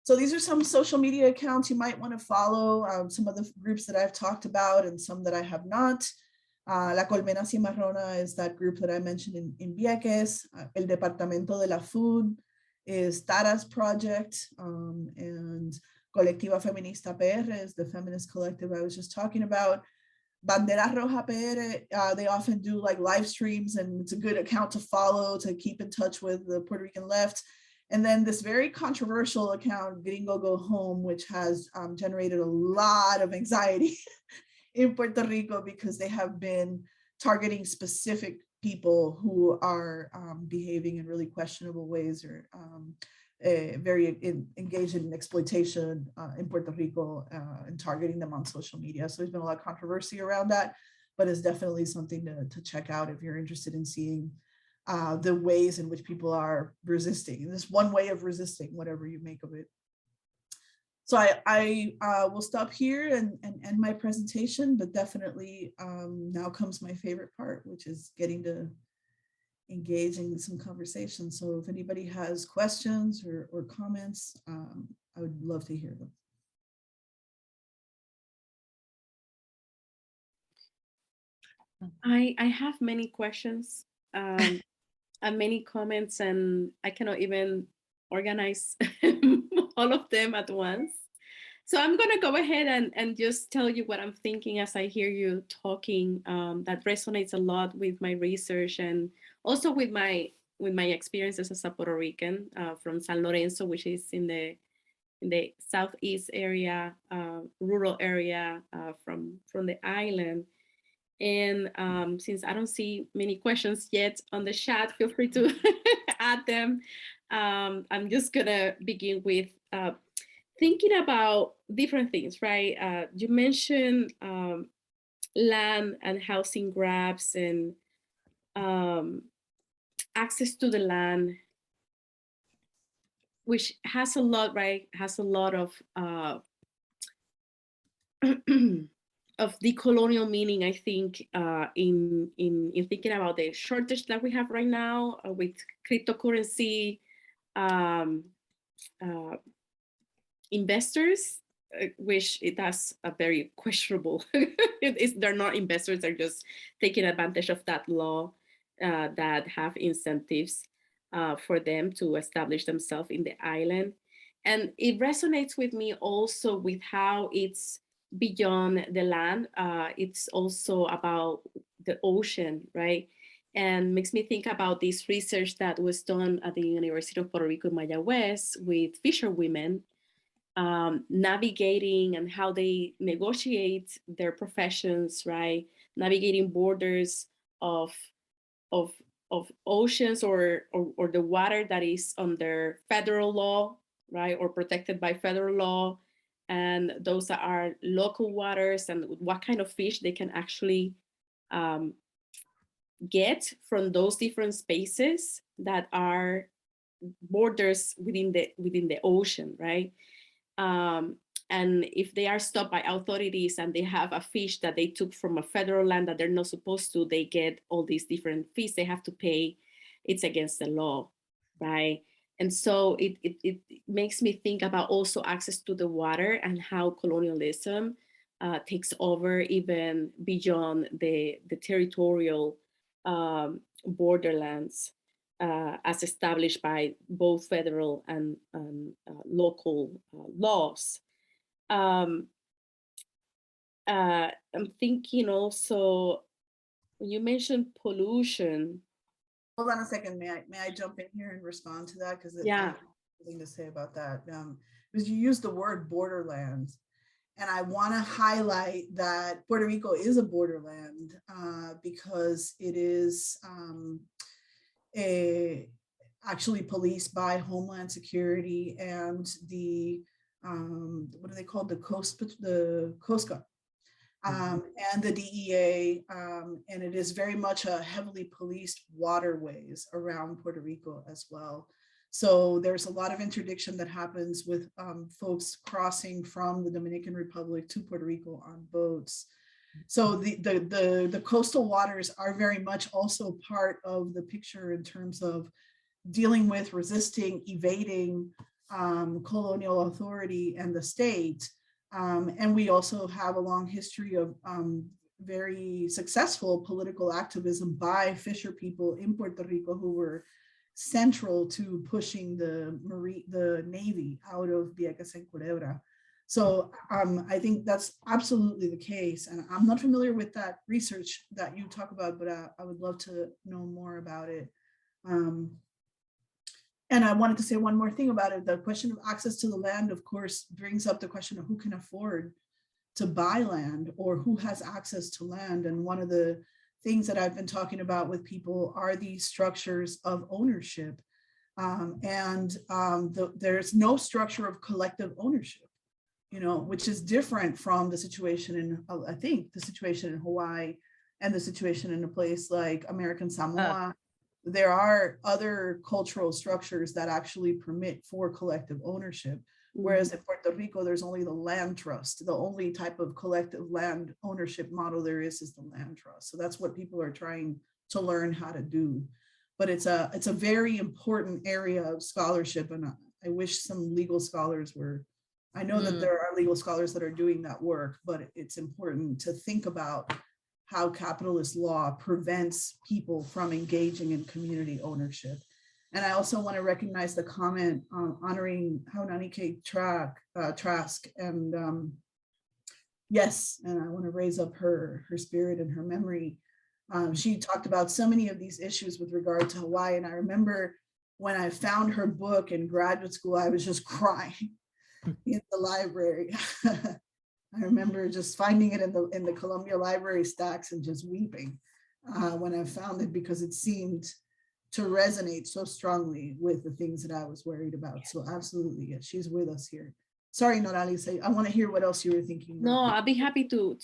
So these are some social media accounts you might want to follow, some of the groups that I've talked about and some that I have not. La Colmena Cimarrona is that group that I mentioned in Vieques. El Departamento de la Food is Tara's project, and Colectiva Feminista PR is the feminist collective I was just talking about. Bandera Roja PR, they often do like live streams, and it's a good account to follow to keep in touch with the Puerto Rican left. And then this very controversial account, Gringo Go Home, which has generated a lot of anxiety in Puerto Rico because they have been targeting specific people who are behaving in really questionable ways, or very engaged in exploitation in Puerto Rico, and targeting them on social media. So there's been a lot of controversy around that, but it's definitely something to check out if you're interested in seeing the ways in which people are resisting. And this one way of resisting, whatever you make of it. So I will stop here and end my presentation, but definitely now comes my favorite part, which is getting to engage in some conversation. So if anybody has questions or comments, I would love to hear them. I have many questions and many comments, and I cannot even organize all of them at once. So I'm going to go ahead and just tell you what I'm thinking as I hear you talking. That resonates a lot with my research and also with my experiences as a Puerto Rican from San Lorenzo, which is in the southeast area, rural area from the island. And since I don't see many questions yet on the chat, feel free to add them. I'm just gonna begin with thinking about different things, right? You mentioned land and housing grabs and access to the land, which has a lot, right? Has a lot of of decolonial meaning, I think, in thinking about the shortage that we have right now with cryptocurrency investors, which it has a very questionable. They're not investors; they're just taking advantage of that law that have incentives for them to establish themselves in the island, and it resonates with me also with how it's beyond the land. It's also about the ocean, right? And makes me think about this research that was done at the University of Puerto Rico in Mayagüez with fisherwomen, navigating and how they negotiate their professions, right? Navigating borders of of of oceans or the water that is under federal law, right, or protected by federal law, and those that are local waters, and what kind of fish they can actually um, get from those different spaces that are borders within the ocean, right? Um, and if they are stopped by authorities and they have a fish that they took from a federal land that they're not supposed to, they get all these different fees they have to pay. It's against the law, right? And so it makes me think about also access to the water and how colonialism takes over even beyond the territorial borderlands as established by both federal and local laws. Um, I'm thinking also, when you mentioned pollution. Hold on a second. May I jump in here and respond to that? Because I Yeah. have something to say about that. Because you used the word borderlands. And I want to highlight that Puerto Rico is a borderland because it is actually policed by Homeland Security and the what are they called? The Coast Guard. And the DEA, and it is very much a heavily policed waterways around Puerto Rico as well. So there's a lot of interdiction that happens with folks crossing from the Dominican Republic to Puerto Rico on boats. So the coastal waters are very much also part of the picture in terms of dealing with, resisting, evading colonial authority and the state. And we also have a long history of very successful political activism by fisher people in Puerto Rico who were central to pushing the Navy out of Vieques and Culebra. So I think that's absolutely the case. And I'm not familiar with that research that you talk about, but I would love to know more about it. And I wanted to say one more thing about it. The question of access to the land, of course, brings up the question of who can afford to buy land or who has access to land. And one of the things that I've been talking about with people are these structures of ownership. There's no structure of collective ownership, which is different from the situation in, I think, the situation in Hawaii and the situation in a place like American Samoa. There are other cultural structures that actually permit for collective ownership. Whereas in Puerto Rico, there's only the land trust. The only type of collective land ownership model there is the land trust. So that's what people are trying to learn how to do. But it's a very important area of scholarship. And I wish some legal scholars were, I know that there are legal scholars that are doing that work, but it's important to think about how capitalist law prevents people from engaging in community ownership. And I also want to recognize the comment honoring Haunanike Trask. And yes, and I want to raise up her spirit and her memory. She talked about so many of these issues with regard to Hawaii. And I remember when I found her book in graduate school, I was just crying in the library. I remember just finding it in the Columbia Library stacks and just weeping when I found it, because it seemed to resonate so strongly with the things that I was worried about. So absolutely, yes, she's with us here. Sorry, Norali, I want to hear what else you were thinking. No, I'll be happy to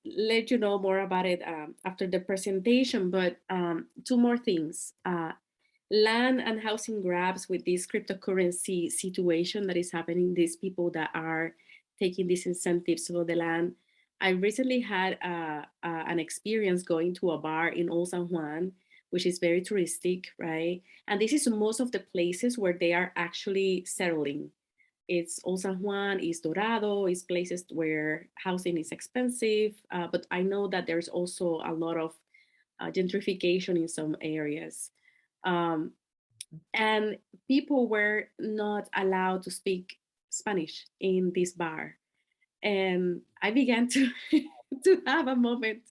let you know more about it after the presentation. But two more things. Land and housing grabs with this cryptocurrency situation that is happening, these people that are taking these incentives for the land. I recently had an experience going to a bar in Old San Juan, which is very touristic, right? And this is most of the places where they are actually settling. It's Old San Juan, it's Dorado, it's places where housing is expensive. But I know that there's also a lot of gentrification in some areas. Um, and people were not allowed to speak Spanish in this bar. And I began to to have a moment,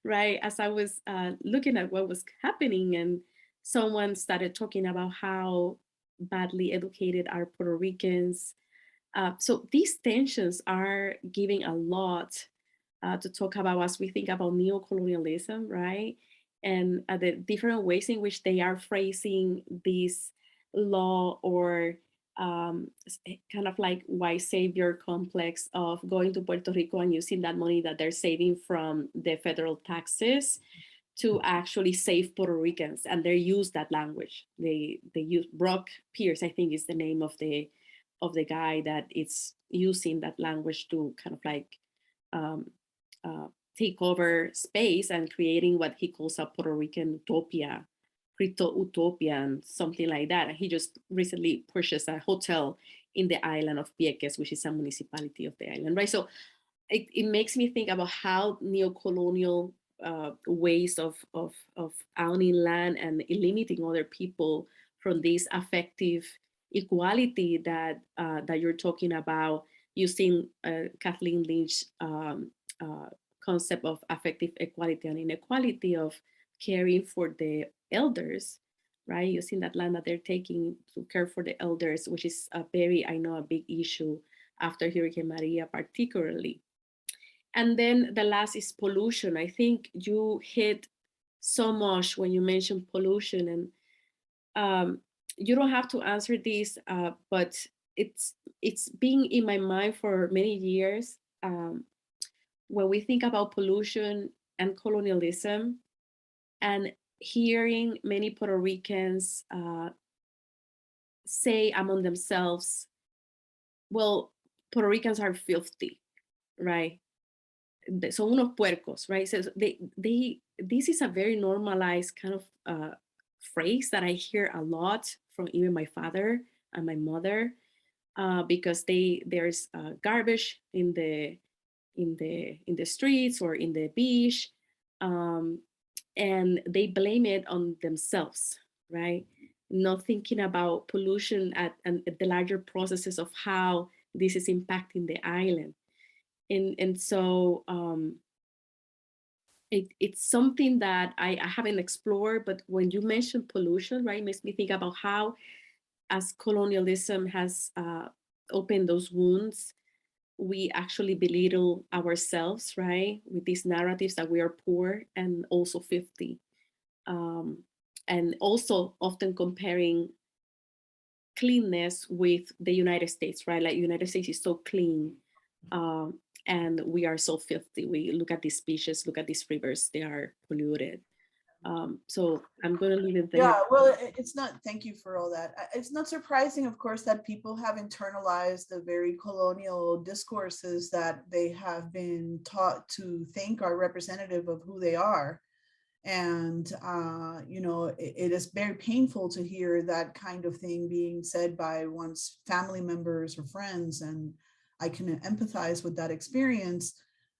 right, as I was looking at what was happening, and someone started talking about how badly educated are Puerto Ricans. So these tensions are giving a lot to talk about as we think about neocolonialism, right? And the different ways in which they are phrasing this law, or kind of like white savior complex of going to Puerto Rico and using that money that they're saving from the federal taxes to actually save Puerto Ricans, and they use that language. They use Brock Pierce, I think, is the name of the guy that is using that language to kind of like um, uh, take over space and creating what he calls a Puerto Rican utopia, crypto utopia, and something like that. And he just recently purchased a hotel in the island of Vieques, which is a municipality of the island, right? So it makes me think about how neocolonial ways of owning land and limiting other people from this affective equality that you're talking about, using Kathleen Lynch concept of affective equality and inequality of caring for the elders, right? Using that land that they're taking to care for the elders, which is a very, I know, a big issue after Hurricane Maria, particularly. And then the last is pollution. I think you hit so much when you mentioned pollution, and um, you don't have to answer this, but it's been in my mind for many years. When we think about pollution and colonialism, and hearing many Puerto Ricans say among themselves, well, Puerto Ricans are filthy, right? Son unos puercos, right? So this is a very normalized kind of phrase that I hear a lot from even my father and my mother, because there's garbage in the streets or in the beach, um, and they blame it on themselves, right? Not thinking about pollution and the larger processes of how this is impacting the island. And so it's something that I haven't explored, but when you mention pollution, right, it makes me think about how, as colonialism has opened those wounds, we actually belittle ourselves, right, with these narratives that we are poor and also 50. And also often comparing cleanness with the United States, right? Like United States is so clean, um, and we are so filthy. We look at these beaches, look at these rivers, they are polluted. So I'm going to leave it there. Yeah, well, it's not, thank you for all that. It's not surprising, of course, that people have internalized the very colonial discourses that they have been taught to think are representative of who they are. And, it is very painful to hear that kind of thing being said by one's family members or friends. And I can empathize with that experience.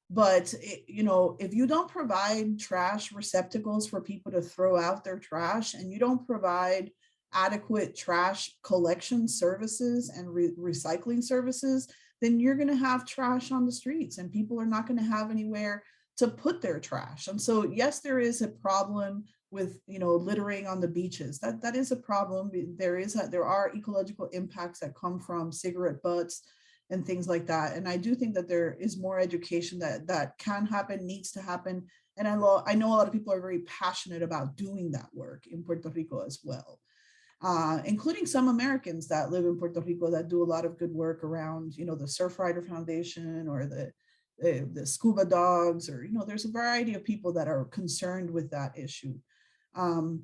But, if you don't provide trash receptacles for people to throw out their trash, and you don't provide adequate trash collection services and recycling services, then you're going to have trash on the streets, and people are not going to have anywhere to put their trash. And so, yes, there is a problem with, littering on the beaches. That is a problem. There are ecological impacts that come from cigarette butts and things like that. And I do think that there is more education that can happen, needs to happen. And I know a lot of people are very passionate about doing that work in Puerto Rico as well, including some Americans that live in Puerto Rico that do a lot of good work around, the Surfrider Foundation or the scuba dogs, or, there's a variety of people that are concerned with that issue. And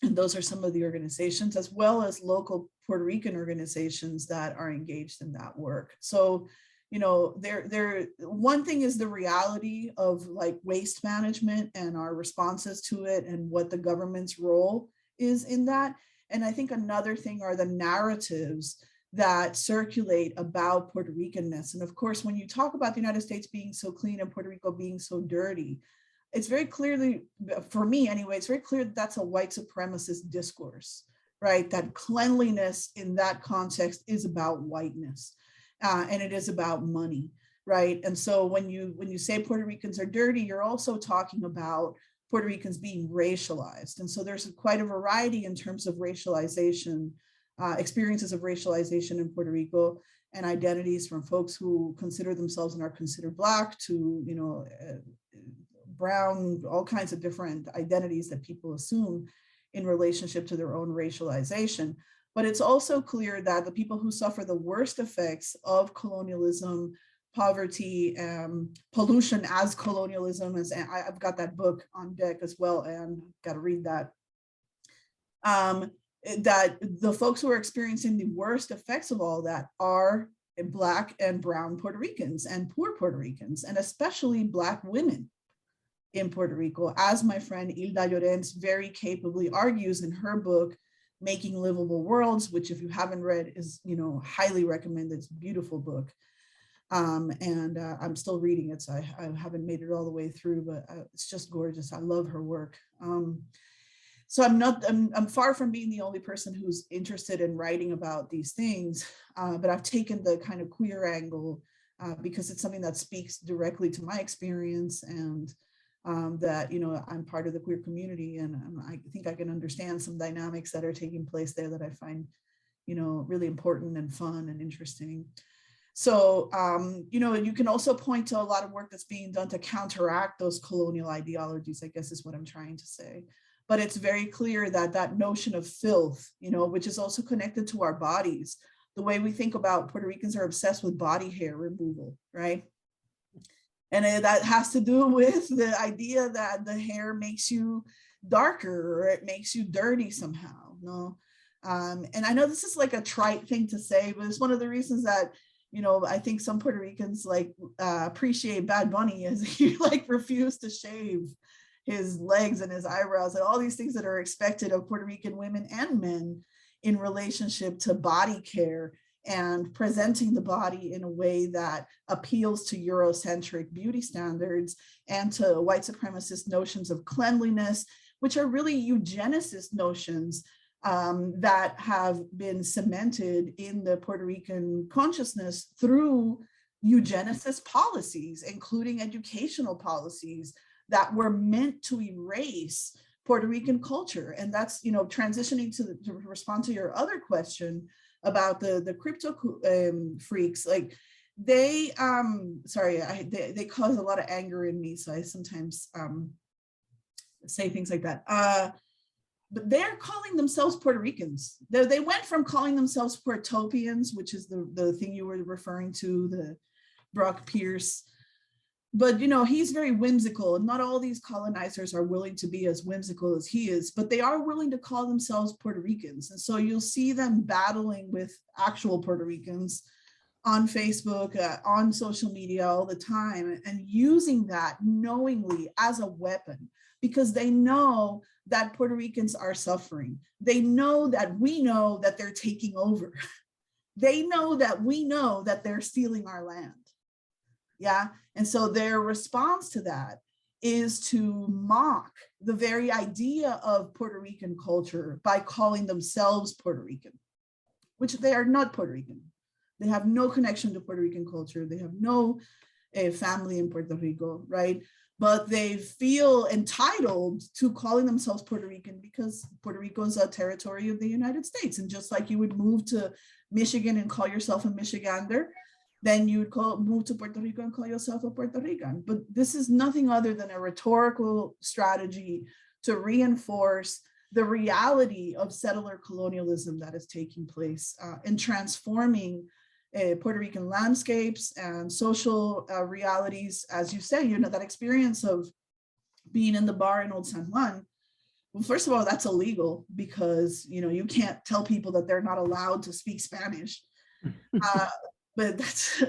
those are some of the organizations, as well as local Puerto Rican organizations that are engaged in that work. So, one thing is the reality of like waste management and our responses to it and what the government's role is in that. And I think another thing are the narratives that circulate about Puerto Ricanness. And of course, when you talk about the United States being so clean and Puerto Rico being so dirty, it's very clearly, for me anyway, it's very clear that that's a white supremacist discourse, right? That cleanliness in that context is about whiteness, and it is about money. right? And so when you say Puerto Ricans are dirty, you're also talking about Puerto Ricans being racialized. And so there's quite a variety in terms of racialization, experiences of racialization in Puerto Rico, and identities from folks who consider themselves and are considered Black to, brown, all kinds of different identities that people assume in relationship to their own racialization. But it's also clear that the people who suffer the worst effects of colonialism, poverty, pollution as colonialism, as I've got that book on deck as well, and got to read that. That the folks who are experiencing the worst effects of all that are Black and brown Puerto Ricans and poor Puerto Ricans, and especially Black women in Puerto Rico, as my friend Hilda Llorens very capably argues in her book, Making Livable Worlds, which if you haven't read is, highly recommended. It's a beautiful book. And I'm still reading it, so I haven't made it all the way through, but it's just gorgeous. I love her work. So I'm far from being the only person who's interested in writing about these things, but I've taken the kind of queer angle because it's something that speaks directly to my experience, and that, I'm part of the queer community, and I think I can understand some dynamics that are taking place there that I find, really important and fun and interesting. So, you can also point to a lot of work that's being done to counteract those colonial ideologies, I guess is what I'm trying to say. But it's very clear that that notion of filth, which is also connected to our bodies, the way we think about Puerto Ricans are obsessed with body hair removal, right? And that has to do with the idea that the hair makes you darker or it makes you dirty somehow. No, and I know this is like a trite thing to say, but it's one of the reasons that, I think some Puerto Ricans appreciate Bad Bunny, as he refused to shave his legs and his eyebrows and all these things that are expected of Puerto Rican women and men in relationship to body care and presenting the body in a way that appeals to Eurocentric beauty standards and to white supremacist notions of cleanliness, which are really eugenicist notions that have been cemented in the Puerto Rican consciousness through eugenicist policies, including educational policies that were meant to erase Puerto Rican culture. And that's, transitioning to respond to your other question about the crypto freaks, they they cause a lot of anger in me, so I sometimes say things like that. But they're calling themselves Puerto Ricans. They went from calling themselves Puertopians, which is the thing you were referring to, the Brock Pierce. But, he's very whimsical, and not all these colonizers are willing to be as whimsical as he is, but they are willing to call themselves Puerto Ricans. And so you'll see them battling with actual Puerto Ricans on Facebook, on social media all the time, and using that knowingly as a weapon, because they know that Puerto Ricans are suffering. They know that we know that they're taking over. They know that we know that they're stealing our land. Yeah. And so their response to that is to mock the very idea of Puerto Rican culture by calling themselves Puerto Rican, which they are not Puerto Rican. They have no connection to Puerto Rican culture. They have no family in Puerto Rico, right? But they feel entitled to calling themselves Puerto Rican because Puerto Rico is a territory of the United States. And just like you would move to Michigan and call yourself a Michigander, then you'd move to Puerto Rico and call yourself a Puerto Rican. But this is nothing other than a rhetorical strategy to reinforce the reality of settler colonialism that is taking place and transforming Puerto Rican landscapes and social realities. As you say, that experience of being in the bar in Old San Juan, well, first of all, that's illegal because, you can't tell people that they're not allowed to speak Spanish. But that's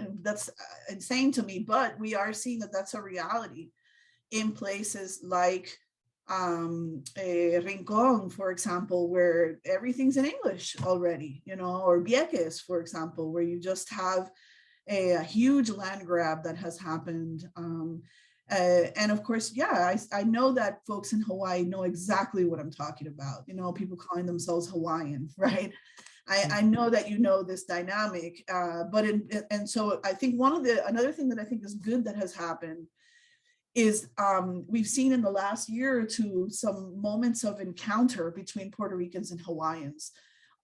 insane to me. But we are seeing that that's a reality in places like Rincon, for example, where everything's in English already, or Vieques, for example, where you just have a huge land grab that has happened. And of course, yeah, I know that folks in Hawaii know exactly what I'm talking about. People calling themselves Hawaiian, right? I know that you know this dynamic, and so I think another thing that I think is good that has happened is we've seen in the last year or two some moments of encounter between Puerto Ricans and Hawaiians.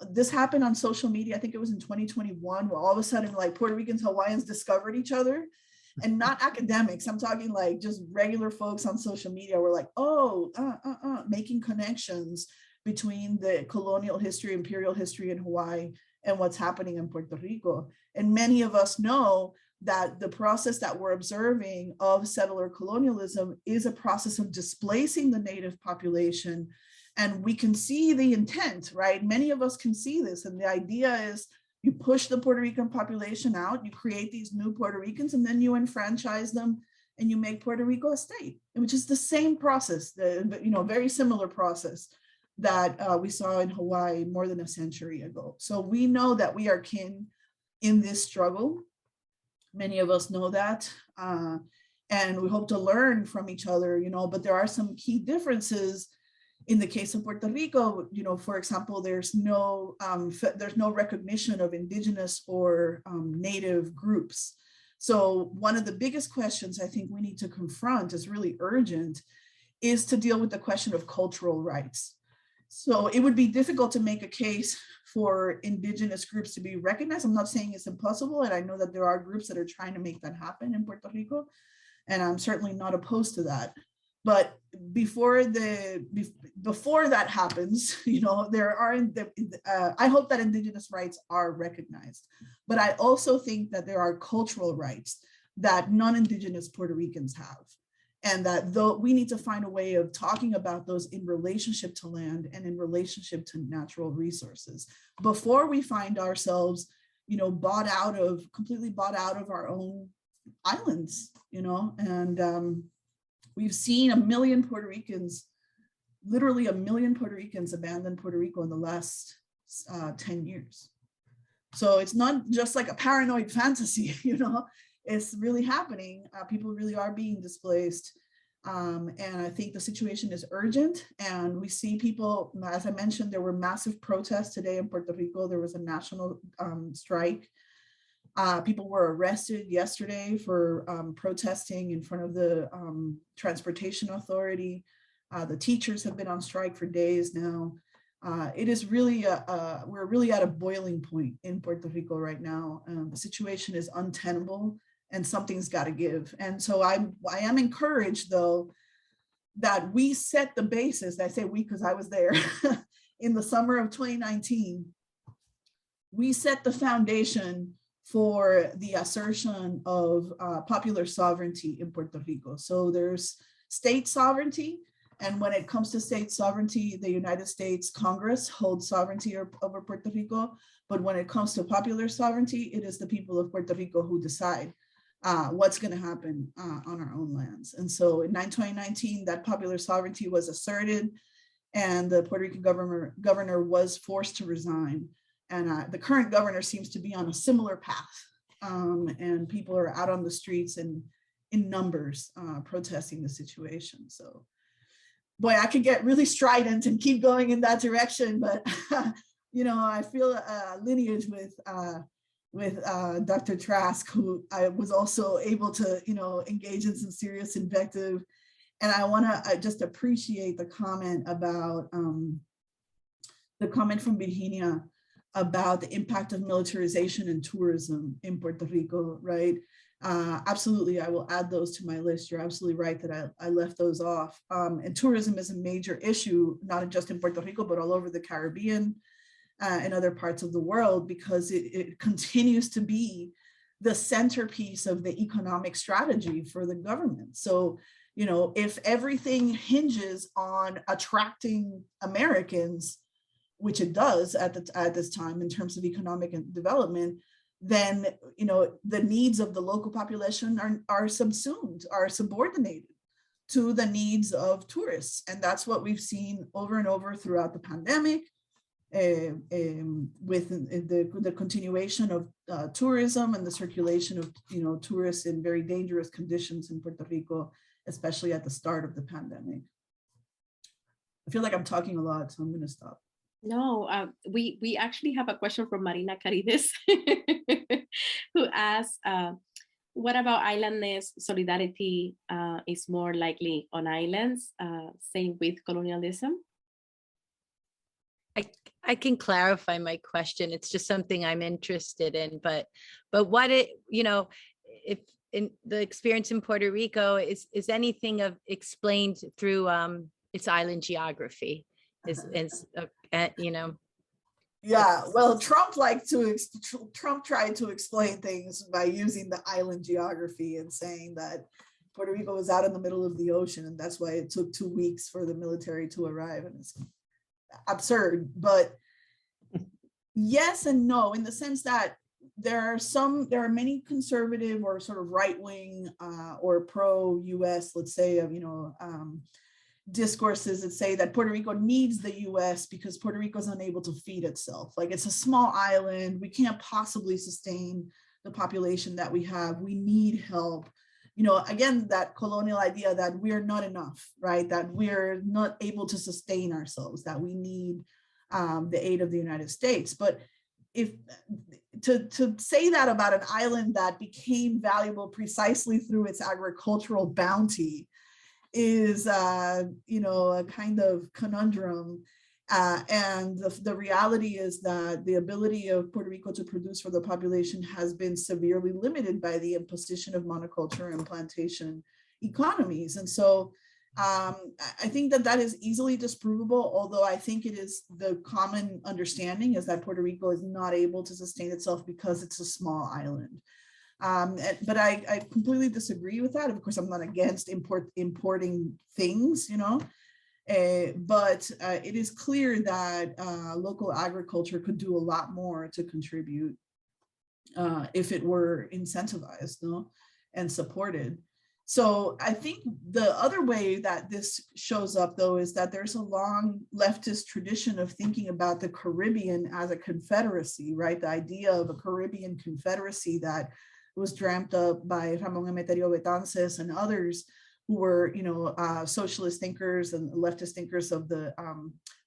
This happened on social media. I think it was in 2021, where all of a sudden, like, Puerto Ricans, Hawaiians discovered each other, and not academics. I'm talking like just regular folks on social media were like, oh, making connections between the colonial history, imperial history in Hawaii and what's happening in Puerto Rico. And many of us know that the process that we're observing of settler colonialism is a process of displacing the native population. And we can see the intent, right? Many of us can see this. And the idea is you push the Puerto Rican population out, you create these new Puerto Ricans, and then you enfranchise them and you make Puerto Rico a state, which is the same process, very similar process that we saw in Hawaii more than a century ago. So we know that we are kin in this struggle. Many of us know that, and we hope to learn from each other, but there are some key differences. In the case of Puerto Rico, for example, there's no recognition of indigenous or native groups. So one of the biggest questions I think we need to confront, is really urgent, is to deal with the question of cultural rights. So it would be difficult to make a case for indigenous groups to be recognized. I'm not saying it's impossible, and I know that there are groups that are trying to make that happen in Puerto Rico, and I'm certainly not opposed to that. But before that happens, I hope that indigenous rights are recognized. But I also think that there are cultural rights that non-indigenous Puerto Ricans have. And that though we need to find a way of talking about those in relationship to land and in relationship to natural resources before we find ourselves, completely bought out of our own islands, and we've seen 1 million Puerto Ricans, literally 1 million Puerto Ricans abandon Puerto Rico in the last 10 years. So it's not just like a paranoid fantasy, it's really happening. People really are being displaced. And I think the situation is urgent. And we see people, as I mentioned, there were massive protests today in Puerto Rico. There was a national strike. People were arrested yesterday for protesting in front of the Transportation Authority. The teachers have been on strike for days now. It is really, we're really at a boiling point in Puerto Rico right now. The situation is untenable and something's got to give. And so I am encouraged, though, that we set the basis. I say we because I was there in the summer of 2019. We set the foundation for the assertion of popular sovereignty in Puerto Rico. So there's state sovereignty. And when it comes to state sovereignty, the United States Congress holds sovereignty over Puerto Rico. But when it comes to popular sovereignty, it is the people of Puerto Rico who decide what's going to happen on our own lands. And so in 2019, that popular sovereignty was asserted, and the Puerto Rican governor was forced to resign. And the current governor seems to be on a similar path. And people are out on the streets and in numbers protesting the situation. So, boy, I could get really strident and keep going in that direction, but I feel a lineage with Dr. Trask, who I was also able to, engage in some serious invective. And I want to just appreciate the comment about the comment from Virginia about the impact of militarization and tourism in Puerto Rico, right? Absolutely, I will add those to my list. You're absolutely right that I left those off. And tourism is a major issue, not just in Puerto Rico, but all over the Caribbean and other parts of the world, because it continues to be the centerpiece of the economic strategy for the government. So, if everything hinges on attracting Americans, which it does at this time in terms of economic development, then the needs of the local population are subsumed, are subordinated to the needs of tourists. And that's what we've seen over and over throughout the pandemic, with the continuation of tourism and the circulation of tourists in very dangerous conditions in Puerto Rico, especially at the start of the pandemic. I feel like I'm talking a lot, so I'm going to stop. No, we actually have a question from Marina Carides who asks, what about islandness? Solidarity is more likely on islands, same with colonialism? I can clarify my question. It's just something I'm interested in, but what it, if in the experience in Puerto Rico is anything of explained through its island geography Yeah, well, Trump tried to explain things by using the island geography and saying that Puerto Rico was out in the middle of the ocean, and that's why it took 2 weeks for the military to arrive. And it's absurd, but yes and no, in the sense that there are many conservative or sort of right-wing or pro-US, let's say, discourses that say that Puerto Rico needs the US because Puerto Rico is unable to feed itself. Like, it's a small island, we can't possibly sustain the population that we have, we need help. Again, that colonial idea that we're not enough, right? That we're not able to sustain ourselves, that we need the aid of the United States. But if to say that about an island that became valuable precisely through its agricultural bounty is, a kind of conundrum. And the reality is that the ability of Puerto Rico to produce for the population has been severely limited by the imposition of monoculture and plantation economies. And so I think that is easily disprovable, although I think it is the common understanding is that Puerto Rico is not able to sustain itself because it's a small island. But I completely disagree with that. Of course, I'm not against importing things, but it is clear that local agriculture could do a lot more to contribute if it were incentivized, and supported. So I think the other way that this shows up, though, is that there's a long leftist tradition of thinking about the Caribbean as a confederacy, right? The idea of a Caribbean confederacy that was dreamt up by Ramon Emeterio Betances and others who were, socialist thinkers and leftist thinkers of the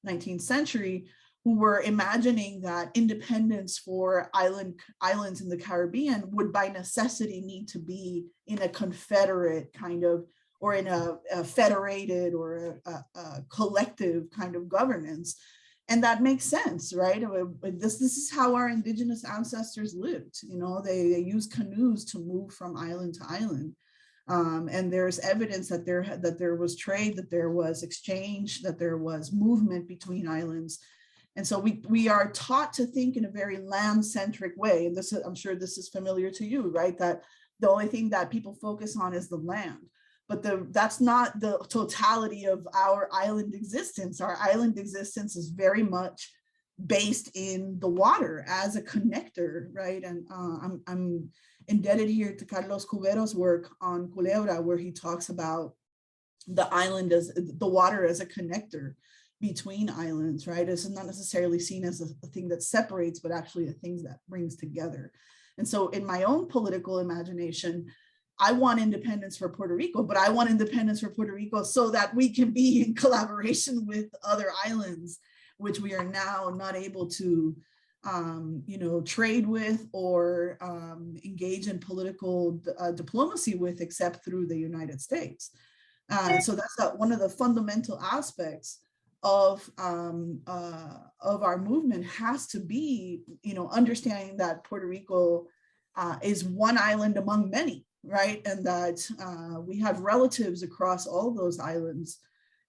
19th century, who were imagining that independence for islands in the Caribbean would by necessity need to be in a confederate kind of, or in a federated or a collective kind of governance. And that makes sense, right? This is how our indigenous ancestors lived. They used canoes to move from island to island. And there's evidence that there was trade, that there was exchange, that there was movement between islands. And so we are taught to think in a very land-centric way. And I'm sure this is familiar to you, right? That the only thing that people focus on is the land. But that's not the totality of our island existence. Our island existence is very much based in the water as a connector, right? And I'm indebted here to Carlos Cubero's work on Culebra, where he talks about the island as the water as a connector between islands, right? It's not necessarily seen as a thing that separates, but actually a thing that brings together. And so in my own political imagination, I want independence for Puerto Rico, but I want independence for Puerto Rico so that we can be in collaboration with other islands, which we are now not able to, trade with or engage in political diplomacy with, except through the United States. So that's one of the fundamental aspects of our movement has to be, understanding that Puerto Rico is one island among many, right? And that we have relatives across all those islands,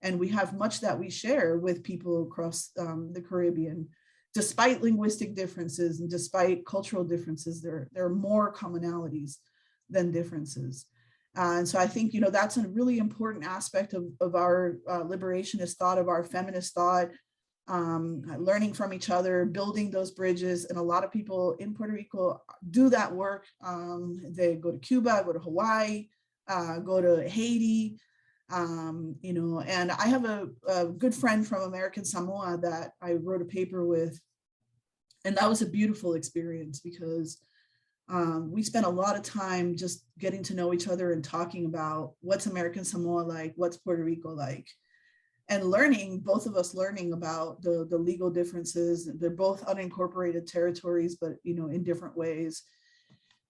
and we have much that we share with people across the Caribbean. Despite linguistic differences and despite cultural differences, there are more commonalities than differences. And so I think, that's a really important aspect of our liberationist thought, of our feminist thought, learning from each other, building those bridges. And a lot of people in Puerto Rico do that work. They go to Cuba, go to Hawaii, go to Haiti, and I have a good friend from American Samoa that I wrote a paper with. And that was a beautiful experience because we spent a lot of time just getting to know each other and talking about what's American Samoa like, what's Puerto Rico like. and learning, both of us learning about the legal differences. They're both unincorporated territories, but in different ways.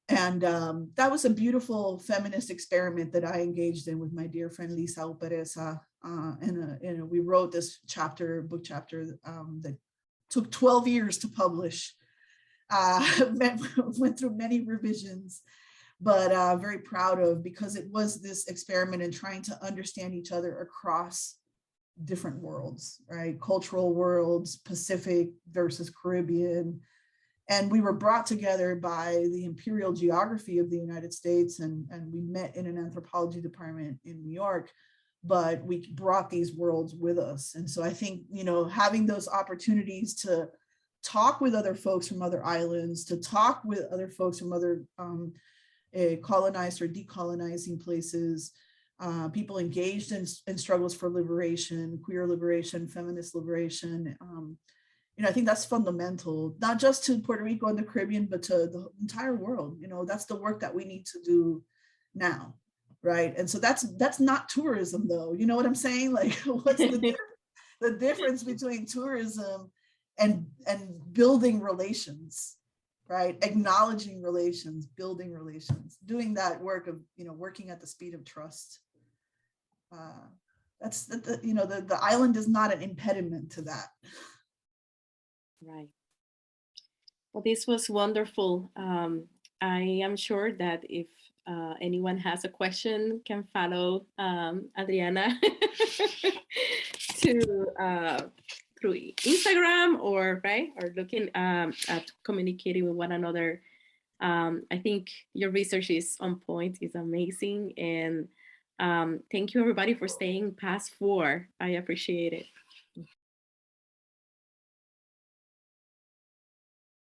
And that was a beautiful feminist experiment that I engaged in with my dear friend Lisa Opereza. And we wrote this book chapter that took 12 years to publish. Went through many revisions, but very proud of, because it was this experiment in trying to understand each other across different worlds, right? Cultural worlds, Pacific versus Caribbean. And we were brought together by the imperial geography of the United States, and we met in an anthropology department in New York, but we brought these worlds with us. And so I think, having those opportunities to talk with other folks from other islands, to talk with other folks from other colonized or decolonizing places, people engaged in struggles for liberation, queer liberation, feminist liberation, I think that's fundamental, not just to Puerto Rico and the Caribbean, but to the entire world. That's the work that we need to do now, right? And so that's not tourism, though. You know what I'm saying? Like, what's the difference between tourism and building relations, right? Acknowledging relations, building relations, doing that work of working at the speed of trust. That's the island is not an impediment to that. Right. Well, this was wonderful. I am sure that if anyone has a question, can follow Adrianna through Instagram or looking at communicating with one another. I think your research is on point, is amazing, and thank you everybody for staying past 4. I appreciate it.